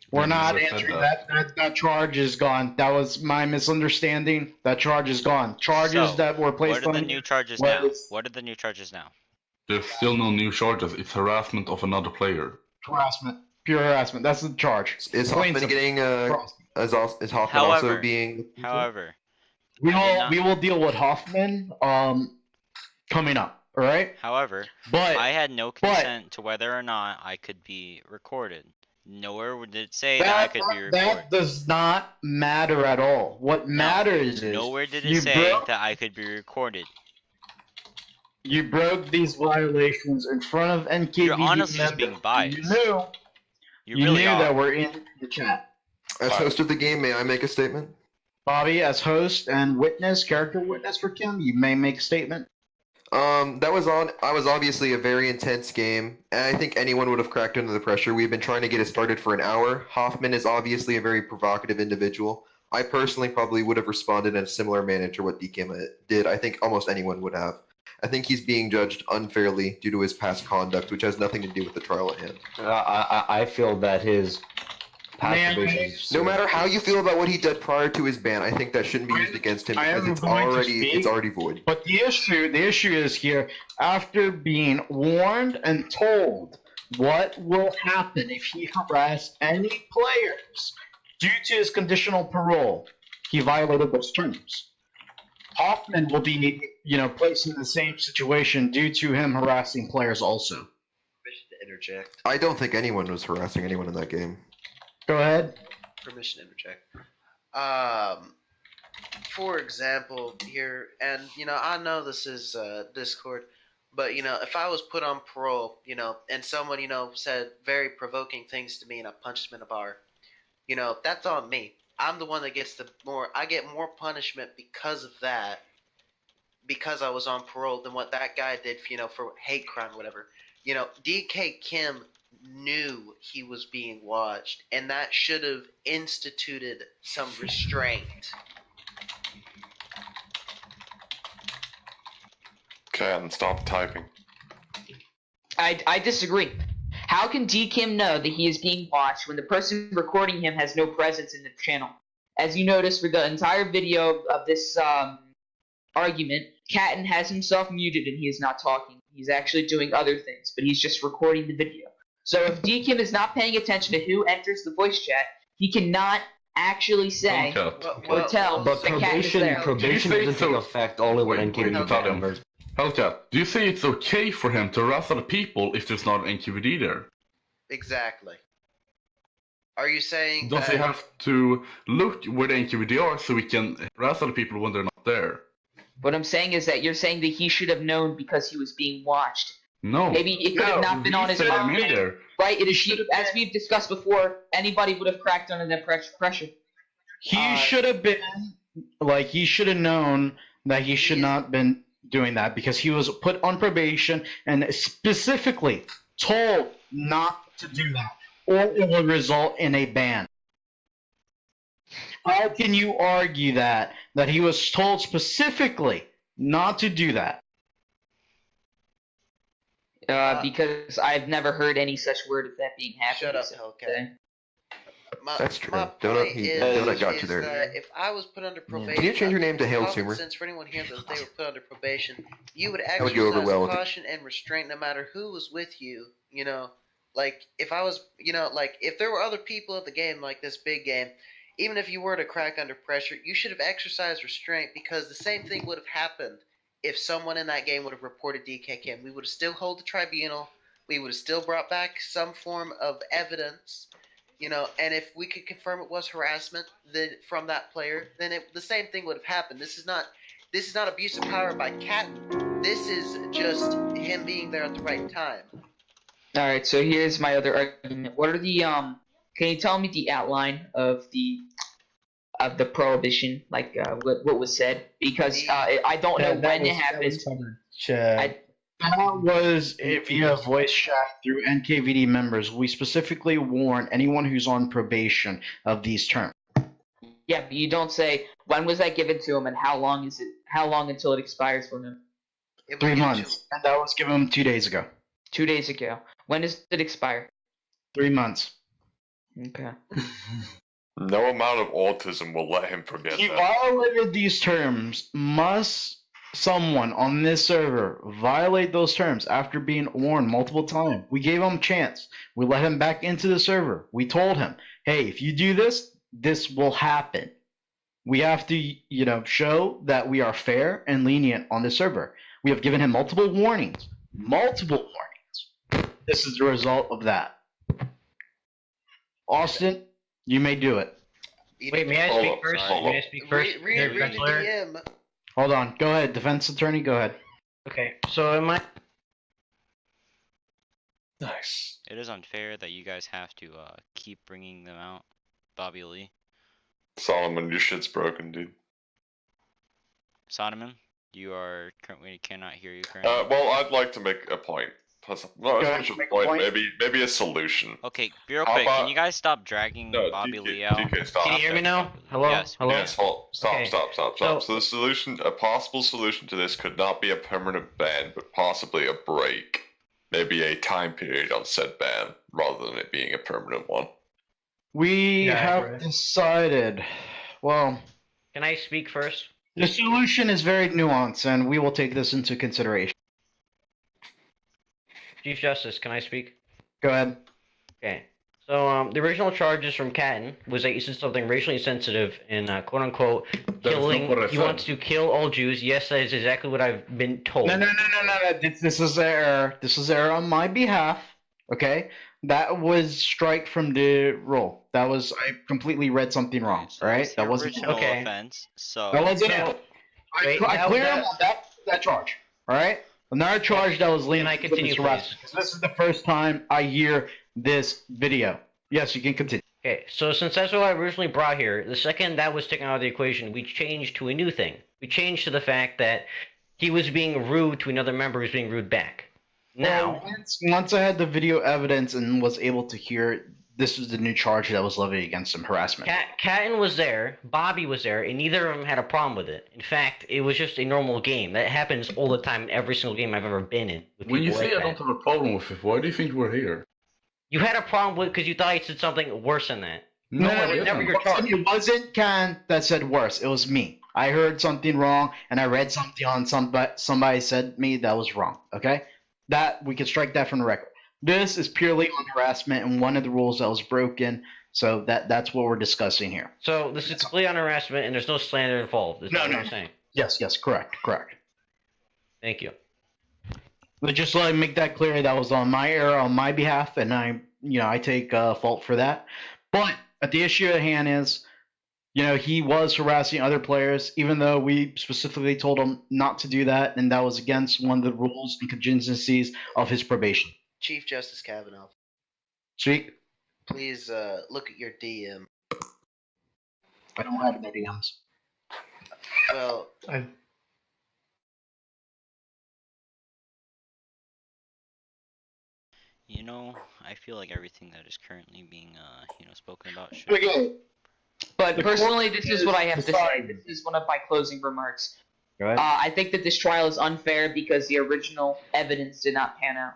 We're not answering that. That charge is gone. That was my misunderstanding. That charge is gone. Charges that were placed on. What are the new charges now? What are the new charges now? There's still no new charges. It's harassment of another player. Harassment. Pure harassment. That's the charge. Is Plain Hoffman simple. getting is Hoffman also However, being? however, We I did will not- we will deal with Hoffman coming up. All right. However, But I had no consent to whether or not I could be recorded. Nowhere did it say that I could be recorded. that does not matter at all. What matters is Nowhere did it you say broke- that I could be recorded. You broke these violations in front of NKVD You're honestly just members. being biased. You knew. You really knew are. that we're in the chat. As host of the game, may I make a statement? Bobby, as host and witness, character witness for Kim, you may make a statement. That was obviously a very intense game, and I think anyone would have cracked under the pressure. We've been trying to get it started for an hour. Hoffman is obviously a very provocative individual. I personally probably would have responded in a similar manner to what DKim did. I think almost anyone would have. I think he's being judged unfairly due to his past conduct, which has nothing to do with the trial at hand. I feel that his past probation is No matter how you feel about what he did prior to his ban, I think that shouldn't be used against him I because am it's going to already speak. void. But the issue is here, after being warned and told what will happen if he harassed any players due to his conditional parole, he violated those terms. Hoffman will be, placed in the same situation due to him harassing players also. Permission to interject. I don't think anyone was harassing anyone in that game. Go ahead. Permission to interject. For example, here, and I know this is Discord, but if I was put on parole, and someone said very provoking things to me, and I punched him in a bar, that's on me. I'm the one that gets I get more punishment because of that, because I was on parole than what that guy did, for hate crime, whatever. DKim knew he was being watched, and that should have instituted some restraint. Okay, and stop typing. I disagree. How can DKim know that he is being watched when the person recording him has no presence in the channel? As you notice for the entire video of this argument, Catton has himself muted and he is not talking. He's actually doing other things, but he's just recording the video. So if DKim is not paying attention to who enters the voice chat, he cannot actually say or tell But that Catton is there. probation doesn't take effect only when NKVD members. Hellcat, do you say it's okay for him to harass other people if there's not an NKVD there? Exactly. Are you saying Does that... he have to look where the NKVD are so we can harass other people when they're not there? What I'm saying is that you're saying that he should have known because he was being watched. No. Maybe it could have not been on his mind. Right? It is, as we've discussed before, anybody would have cracked under that pressure. He should have been, he should have known that he should not been doing that because he was put on probation and specifically told not to do that, or it will result in a ban. How can you argue that he was told specifically not to do that? Because I've never heard any such word of that being happened. Shut up, Hellcat. That's true. My Donut, point is got you there. that if I was put under probation, Can you change your name to Hail common Sumer? sense for anyone here that they were put under probation, you would That would go over exercise well with it. caution and restraint no matter who was with you. If I was, if there were other people at the game, like this big game, even if you were to crack under pressure, you should have exercised restraint because the same thing would have happened if someone in that game would have reported DKim. We would have still held the tribunal. We would have still brought back some form of evidence. And if we could confirm it was harassment from that player, then the same thing would have happened. This is not abuse of power by Catton. This is just him being there at the right time. All right, so here's my other argument. What are the Can you tell me the outline of the prohibition, what was said? Because I don't know when it happened. That was via voice chat through NKVD members. We specifically warn anyone who's on probation of these terms. Yeah, but you don't say when was that given to him and how long until it expires for him? 3 months. And that was given him 2 days ago. 2 days ago. When does it expire? 3 months. Okay. No amount of autism will let him forget He that. violated these terms must someone on this server violate those terms after being warned multiple times, we gave him a chance. We let him back into the server. We told him, hey, if you do this, this will happen. We have to, show that we are fair and lenient on the server. We have given him multiple warnings. Multiple warnings. This is the result of that. Austin, you may do it. Wait, may I speak first? May I speak first? Read the DM. Hold on. Go ahead. Defense attorney, go ahead. Okay, so am I... Nice. It is unfair that you guys have to keep bringing them out. Bobby Lee. Solomon, your shit's broken, dude. Solomon, we cannot hear you currently. Well, I'd like to make a point. Not as much a point, maybe a solution. Okay, real quick, can you guys stop dragging Bobby Lee out? DK, stop. Can you hear me now? Hello? Yes. Hello? Yes, stop. Okay. So the solution, a possible solution to this could not be a permanent ban, but possibly a break. Maybe a time period on said ban, rather than it being a permanent one. We have decided, well... Can I speak first? The solution is very nuanced, and we will take this into consideration. Chief Justice, can I speak? Go ahead. Okay. So, the original charges from Catton was that he said something racially insensitive and, quote-unquote, killing. He wants to kill all Jews. Yes, that is exactly what I've been told. No. This is error. This is error on my behalf. Okay? That was strike from the rule. I completely read something wrong. All right? That wasn't okay. Offense, so that wasn't it. I cleared him on that charge. All right? Another charge that was leaning. Can I continue, please? This is the first time I hear this video. Yes, you can continue. Okay, so since that's what I originally brought here, the second that was taken out of the equation, we changed to a new thing. We changed to the fact that he was being rude to another member who was being rude back. Now, once I had the video evidence and was able to hear, this was the new charge that was levied against him, harassment. Catton was there, Bobby was there, and neither of them had a problem with it. In fact, it was just a normal game. That happens all the time in every single game I've ever been in. When you say I don't have a problem with it, why do you think we're here? You had a problem with it because you thought he said something worse than that. No, it was never your charge. It wasn't Khan that said worse. It was me. I heard something wrong, and I read something on somebody said me that was wrong. Okay? That we can strike that from the record. This is purely on harassment and one of the rules that was broken. So that's what we're discussing here. So this is completely on harassment and there's no slander involved. Is what I'm saying. Yes, correct. Thank you. But just let me make that clear. That was on my error on my behalf, and I take fault for that. But the issue at hand is, he was harassing other players, even though we specifically told him not to do that, and that was against one of the rules and contingencies of his probation. Chief Justice Kavanaugh. Speak. Please look at your DM. I don't have any DMs. Well, I feel like everything that is currently being, spoken about should... Okay. But personally, this is what I have to say. This is one of my closing remarks. I think that this trial is unfair because the original evidence did not pan out.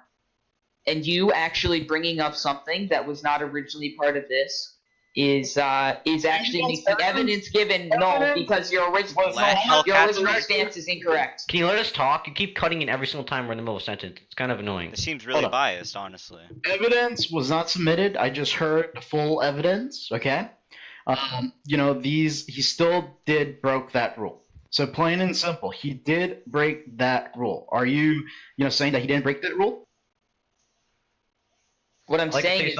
And you actually bringing up something that was not originally part of this is actually making evidence given null because your original stance is incorrect. Can you let us talk? You keep cutting in every single time we're in the middle of a sentence. It's kind of annoying. It seems really biased, honestly. Evidence was not submitted. I just heard the full evidence. Okay. He still did broke that rule. So plain and simple, he did break that rule. Are you, saying that he didn't break that rule? What I'm saying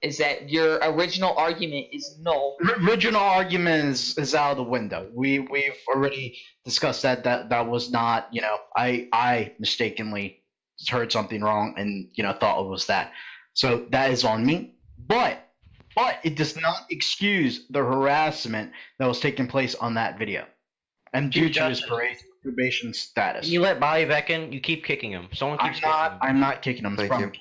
is that your original argument is null. Original argument is out of the window. We've already discussed that was not, I mistakenly heard something wrong and thought it was that. So that is on me. But it does not excuse the harassment that was taking place on that video. And due to his probation status. You let Bobby back in, you keep kicking him. Someone keeps kicking him. I'm not kicking him. Thank you.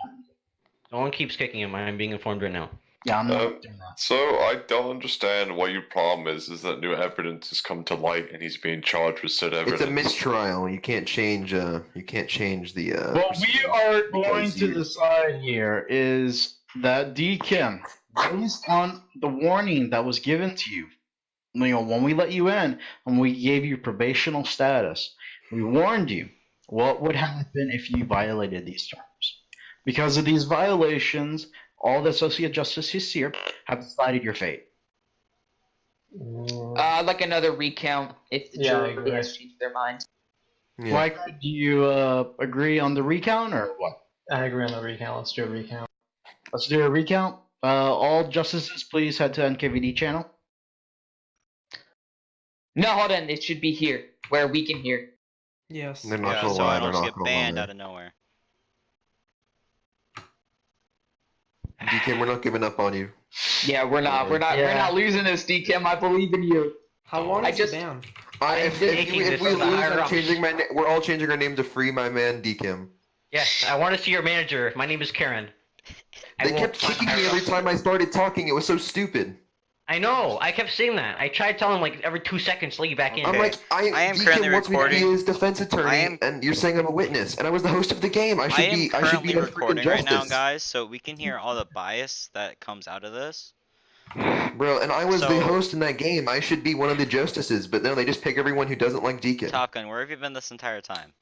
Someone keeps kicking him. I'm being informed right now. Yeah, I'm not doing that. So I don't understand what your problem is that new evidence has come to light and he's being charged with said evidence. It's a mistrial. You can't change the. What we are going to decide here is that DKim, based on the warning that was given to you, when we let you in and we gave you probational status, We warned you what would happen if you violated these terms. Because of these violations, all the associate justices here have decided your fate. I'd like another recount if the Yeah, I jury agree. has changed their mind. Mike, do you agree on the recount or what? I agree on the recount. Let's do a recount. Let's do a recount. All justices, please head to NKVD channel. No, hold on. It should be here, where we can hear. Yes. Yeah, so I don't get banned out of nowhere. DKim, we're not giving up on you. Yeah, we're not. We're not losing this, DKim. I believe in you. How long is the ban? If we lose, we're all changing our name to Free My Man DKim. Yes, I want to see your manager. My name is Karen. They kept kicking me every time I started talking. It was so stupid. I know. I kept saying that. I tried telling him like every 2 seconds, let you back in. I'm like, I am DKim currently wants me to be recording. his defense attorney, and you're saying I'm a witness, and I was the host of the game. I should be currently in freaking recording right now, justice. guys, so we can hear all the bias that comes out of this. Bro, and I was the So- host in that game. I should be one of the justices, but no, they just pick everyone who doesn't like DKim. Top Gun, where have you been this entire time?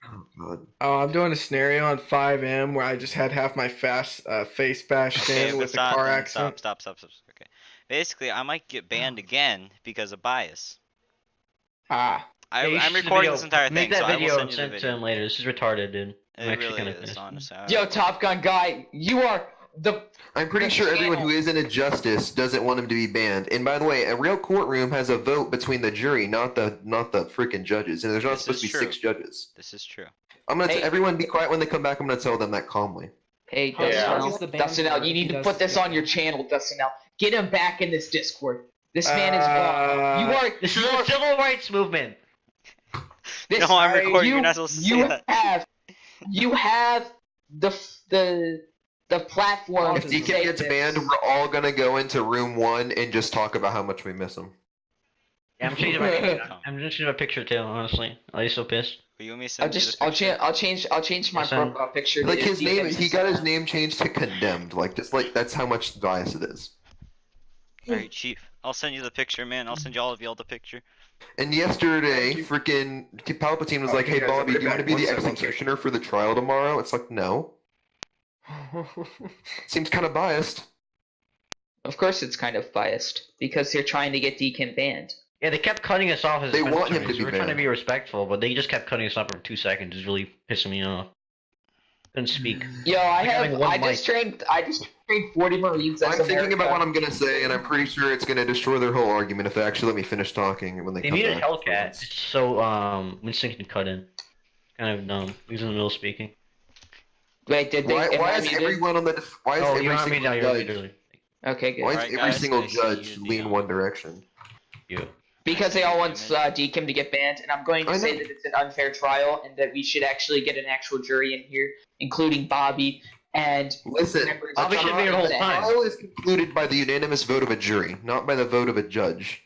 Oh, I'm doing a scenario on 5M where I just had half my face bashed in but with a stop, car then accident. Stop. Okay. Basically, I might get banned again because of bias. Ah. I'm recording this entire Make thing, that so I will video send and you the send it video. to him later. This is retarded, dude. I'm It actually really kind of is, pissed. honestly. Yo, Top Gun guy, you are the. I'm pretty sure everyone who isn't a justice doesn't want him to be banned. And by the way, a real courtroom has a vote between the jury, not the freaking judges. And there's not supposed to be 6 judges. This is true. I'm gonna everyone be quiet when they come back. I'm gonna tell them that calmly. Hey, How long is the ban Dustin L, for you if need he to does put this on your channel, Dustin L. Get him back in this Discord. This man is wrong. You are. This is a civil rights movement. This, No, I'm recording. You, You're not supposed to say that. You have the platform. If to DKim say gets this. banned, we're all gonna go into room 1 and just talk about how much we miss him. Yeah, I'm changing my picture too. Honestly, I'm so pissed. You want me to send you the I'll picture? change my Yes, I'm- profile picture. Like to his name, DKim's he got his Instagram. name changed to condemned. Like just like that's how much bias it is. Alright, Chief. I'll send you the picture, man. I'll send you all of y'all the picture. And yesterday, freaking Palpatine was like, Okay, "Hey guys, I'll Bobby, be do you want to back. be One the sec, one sec. executioner for the trial tomorrow?" It's like, no. Seems kind of biased. Of course, it's kind of biased because they're trying to get DKim banned. Yeah, they kept cutting us off as They defense want him to attorneys. be We're trying to banned. be respectful, but they just kept cutting us off for 2 seconds. It's really pissing me off. Couldn't speak. Yo, Like having one I just mic. trained 40 Marines. I'm thinking about what I'm gonna say, and I'm pretty sure it's gonna destroy their whole argument if they actually let me finish talking when they They come need a back. Hellcat, so Winston can cut in. Kind of dumb. He's in the middle of speaking. Wait, did they? Why is everyone on the? Why is Oh, every you're on me single now. You're on me, judge? literally. Okay, good. Why is Alright, every guys, single I see judge you, lean Dion. one direction? You. Because they all want DKim to get banned, and I'm going I to say know. that it's an unfair trial, and that we should actually get an actual jury in here, including Bobby and Listen, members a of Bobby should be here the whole Congress. time. trial is concluded by the unanimous vote of a jury, not by the vote of a judge.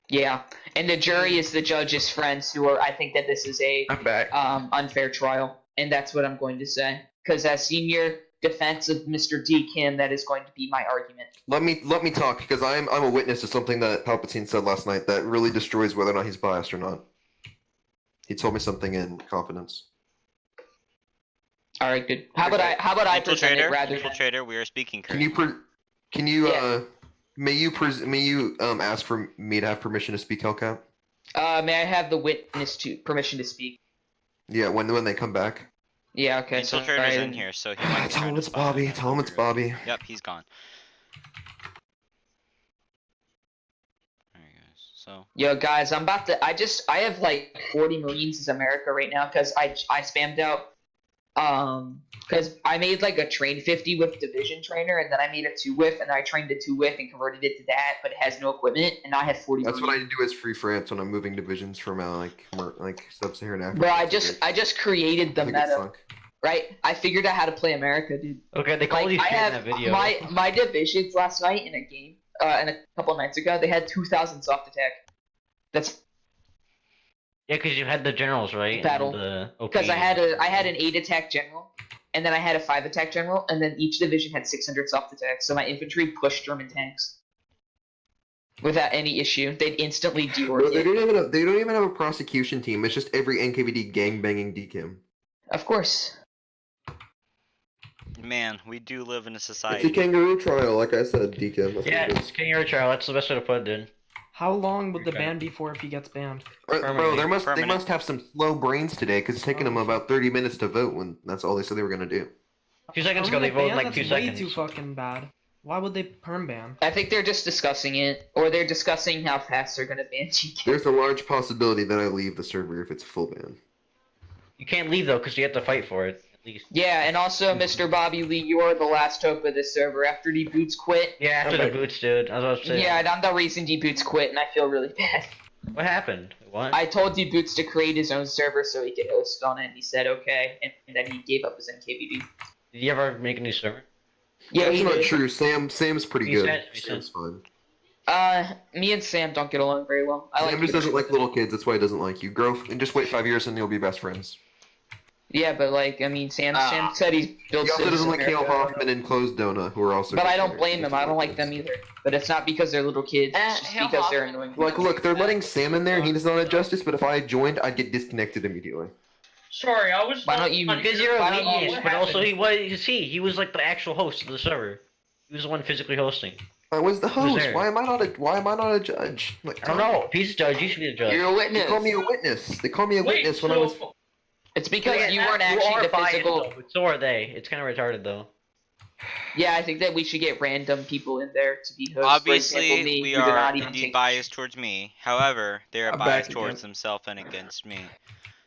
Yeah, and the jury is the judge's friends who are. I think that this is a I'm back. unfair trial, and that's what I'm going to say. Because as senior defense of Mr. DKim, that is going to be my argument. Let me talk because I'm a witness to something that Palpatine said last night that really destroys whether or not he's biased or not. He told me something in confidence. All right, good. How about I present it Infiltrator, rather than infiltrator, we are speaking Can you Yeah. may you ask for me to have permission to speak, Hellcat? may I have the witness to permission to speak? Yeah, when they come back. Yeah, okay. So, Infiltrator's alright, in here, so he might be Tell trying him to it's spy Bobby. on Tell him it's us. Bobby. Yep, he's gone. Alright, guys. So Yo, guys, I'm about to. I have like 40 Marines as America right now because I spammed out. Because I made like a train 50 whiff division trainer, and then I made a 2 whiff, and I trained a 2 whiff and converted it to that, but it has no equipment, and now I have 40 That's what Marines. I do as Free France when I'm moving divisions from like sub-Saharan Africa. Bro, I just created the I think it meta, sunk. right? I figured out how to play America, dude. Okay, they called Like, you I shit in have that video. my divisions last night in a game, and a couple nights ago, they had 2,000 soft attack. That's Yeah, because you had the generals, right? Battle. And the OP. because I had an 8 attack general, and then I had a 5 attack general, and then each division had 600 soft attacks. So my infantry pushed German tanks. without any issue. They'd instantly No, dework they it. don't even have a prosecution team. It's just every NKVD gangbanging DKim. Of course. Man, we do live in a It's society. a kangaroo trial, like I said, DKim. That's Yeah, what it it's is. kangaroo trial. That's the best way to put it, dude. How long would the ban be for if he gets banned? Bro, they must have some slow brains today because it's taking them about 30 minutes to vote when that's all they said they were gonna do. 2 seconds ago, they voted in like 2 That's seconds. way too fucking bad. Why would they perm ban? I think they're just discussing it, or they're discussing how fast they're gonna ban GK. There's a large possibility that I leave the server if it's a full ban. You can't leave though, because you have to fight for it. At least. Yeah, and also, Mr. Bobby Lee, you are the last hope of this server. After the boots quit. Yeah, after the boots, dude. I was about to say. Yeah, and I'm the reason D Boots quit, and I feel really bad. What happened? What? I told D Boots to create his own server so he could host on it, and he said okay, and then he gave up his NKVD. Did you ever make a new server? Yeah, That's he not did. true. Sam's pretty He good. said- he Sam's fine. Me and Sam don't get along very well. I Sam like just doesn't like little kids. That's why he doesn't like you. Grow and just wait 5 years and you'll be best friends. Yeah, but like, I mean, Sam said he's built. He also doesn't like Kale America. Hoffman and Closed Donut, who are also. But I good don't players. blame them. I don't like them either. But it's not because they're little kids. It's just because they're annoying. Like, look, they're letting Sam in there, and he does not have justice. But if I joined, I'd get disconnected immediately. Sorry, I was. Why don't you? Because you're why a don't you- genius, but also he was like the actual host of the server. He was the one physically hosting. I was the Who's host. there? Why am I not a judge? Like, I don't know. If he's a judge, you should be a judge. You're a witness. They call me a witness. They call me a Wait, witness when I was. It's because Yeah, you weren't actually are the biased, physical. though, but so are they. It's kind of retarded though. Yeah, I think that we should get random people in there to be hosts. Obviously, For example, me, we who did are not even indeed take- biased towards me. However, they are I'm biased back towards again. themselves and against me.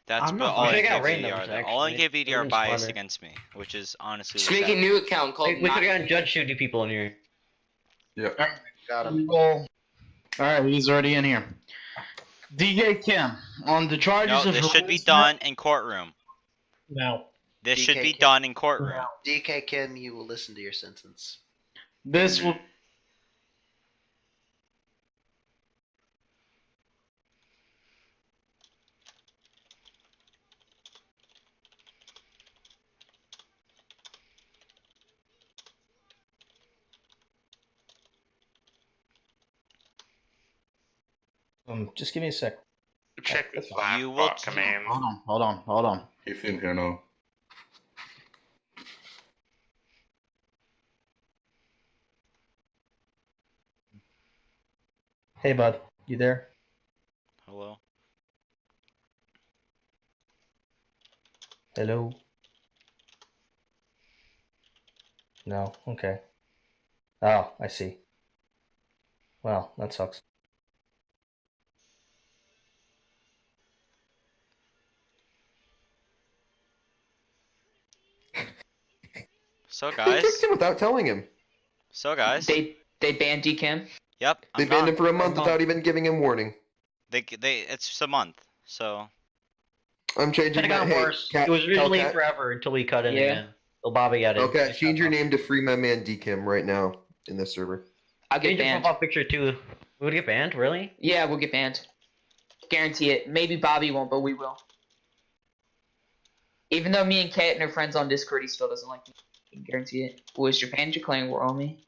That's I'm what not all biased. We NKVD got are. randoms, All actually. NKVD are Everyone's biased smarter. against me, which is honestly. Just the make a best. new account called. We could have judge shooting people in here. Yeah. Got him. All right, he's already in here. DKim on the charges No, of this should be harassment- done in courtroom. No. This should be DKim. done in courtroom. DK Kim, you will listen to your sentence. This will. Just give me a sec. Check the You will flashbot command. Hold on. He's in here now. Hey, bud, you there? Hello. Hello. No. Okay. Oh, I see. Well, that sucks. So They guys. kicked him without telling him. So guys. They banned DKim. Yep. They I'm banned gone. him for a month without even giving him warning. They it's just a month. So. I'm changing It my got hey, worse. Cat, It was originally Cat. forever until we cut it Yeah. again. Till Bobby got it. Okay, change your name to Free My Man DKim right now in this server. I'll get Change your banned. profile picture too. We would get banned, really? Yeah, we'll get banned. Guarantee it. Maybe Bobby won't, but we will. Even though me and Kat are friends on Discord, he still doesn't like me. I can guarantee it. Was Japan declaring war on me?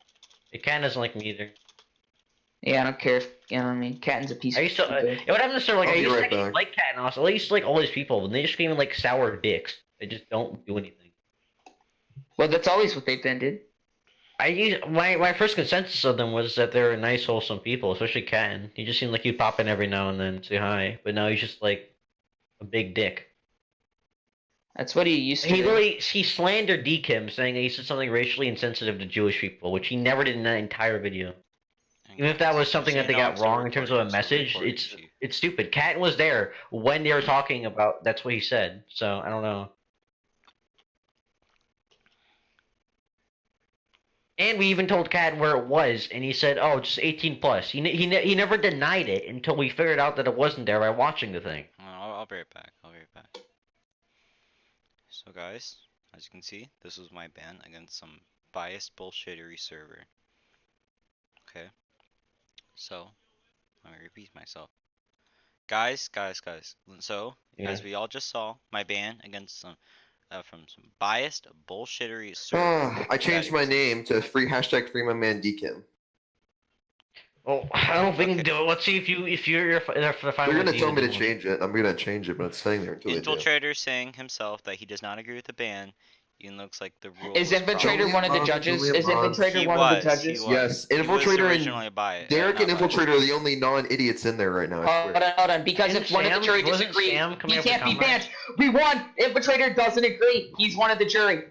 It kind of doesn't like me either. Yeah, I don't care if, you know what I mean? Catton's a piece I of used to. shit. What happened to server? Like I'll I be used to right actually back. like Cat and also. I used to like all these people, and they just became like sour dicks. They just don't do anything. Well, that's always what they've been, dude. My first consensus of them was that they're nice, wholesome people, especially Cat. He just seemed like he'd pop in every now and then, say hi, but now he's just like a big dick. That's what he used to He do. literally he slandered DKim, saying that he said something racially insensitive to Jewish people, which he never did in that entire video. Even if that was something that they got wrong in terms of a message, it's stupid. Cat was there when they were talking about. That's what he said. So I don't know. And we even told Cat where it was, and he said, "Oh, just 18 plus." He never denied it until we figured out that it wasn't there by watching the thing. I'll be right back. I'll be right back. So guys, as you can see, this was my ban against some biased bullshittery server. Okay. So, let me repeat myself. Guys. So, as Yeah. we all just saw, my ban against some from some biased bullshittery server. I changed my name to Free My Man DKim. Oh, I don't think do it. Let's see if you're fine. They're gonna tell me to change it. I'm gonna change it, but it's staying there until they do. Infiltrator saying himself that he does not agree with the ban. Even looks like the rule. Is Infiltrator one of the judges? Is Infiltrator He one of the judges? Yes, He was Infiltrator originally and Derek and Infiltrator are the only non-idiots in there right now. I swear. Hold on, because if one of the jury disagrees, he can't be banned. We won! Infiltrator doesn't agree. He's one of the jury.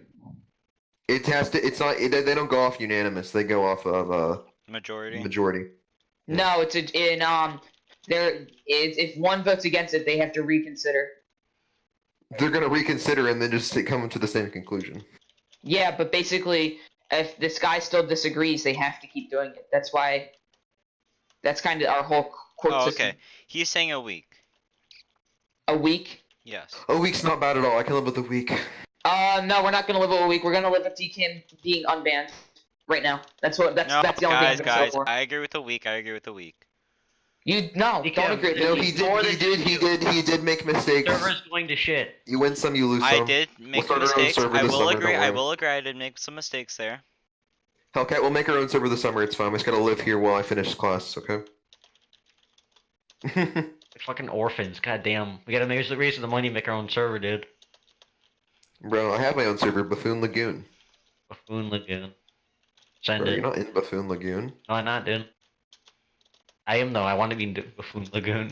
It has to. It's not. They don't go off unanimous. They go off of majority. Majority. No, it's if one votes against it, they have to reconsider. They're gonna reconsider and then just come to the same conclusion. Yeah, but basically, if this guy still disagrees, they have to keep doing it. That's why. That's kind of our whole court system. Okay. He's saying a week. A week? Yes. A week's not bad at all. I can live with a week. No, we're not gonna live with a week. We're gonna live with DKim being unbanned right now. That's the only thing I'm gonna guys, for. I agree with a week. I agree with a week. Don't agree with No, me. he did make mistakes. Server's going to shit. You win some, you lose some. I did make mistakes. I will agree. I will agree. I did make some mistakes there. Hellcat, we'll make our own server this summer. It's fine. We just gotta live here while I finish class. Okay. Fucking orphans. God damn. We gotta raise the money, make our own server, dude. Bro, I have my own server, Buffoon Lagoon. Buffoon Lagoon. Send Bro, it. you're not in Buffoon Lagoon. No, I'm not, dude. I am though. I want to be in Buffoon Lagoon.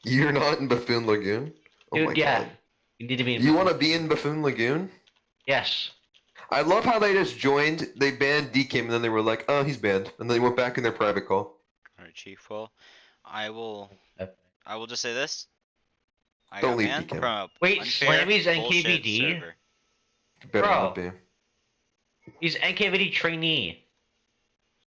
You're not in Buffoon Lagoon? Oh Dude, my yeah. god. You need to be in You want to be in Buffoon Lagoon? Yes. I love how they just joined, they banned DKim, and then they were like, oh, he's banned. And then they went back in their private call. Alright, Chief. Well, I will just say this. I Don't got leave banned DKim. from a Wait, unfair Slammy's bullshit NKVD? server. Better Bro. not be. He's NKVD trainee.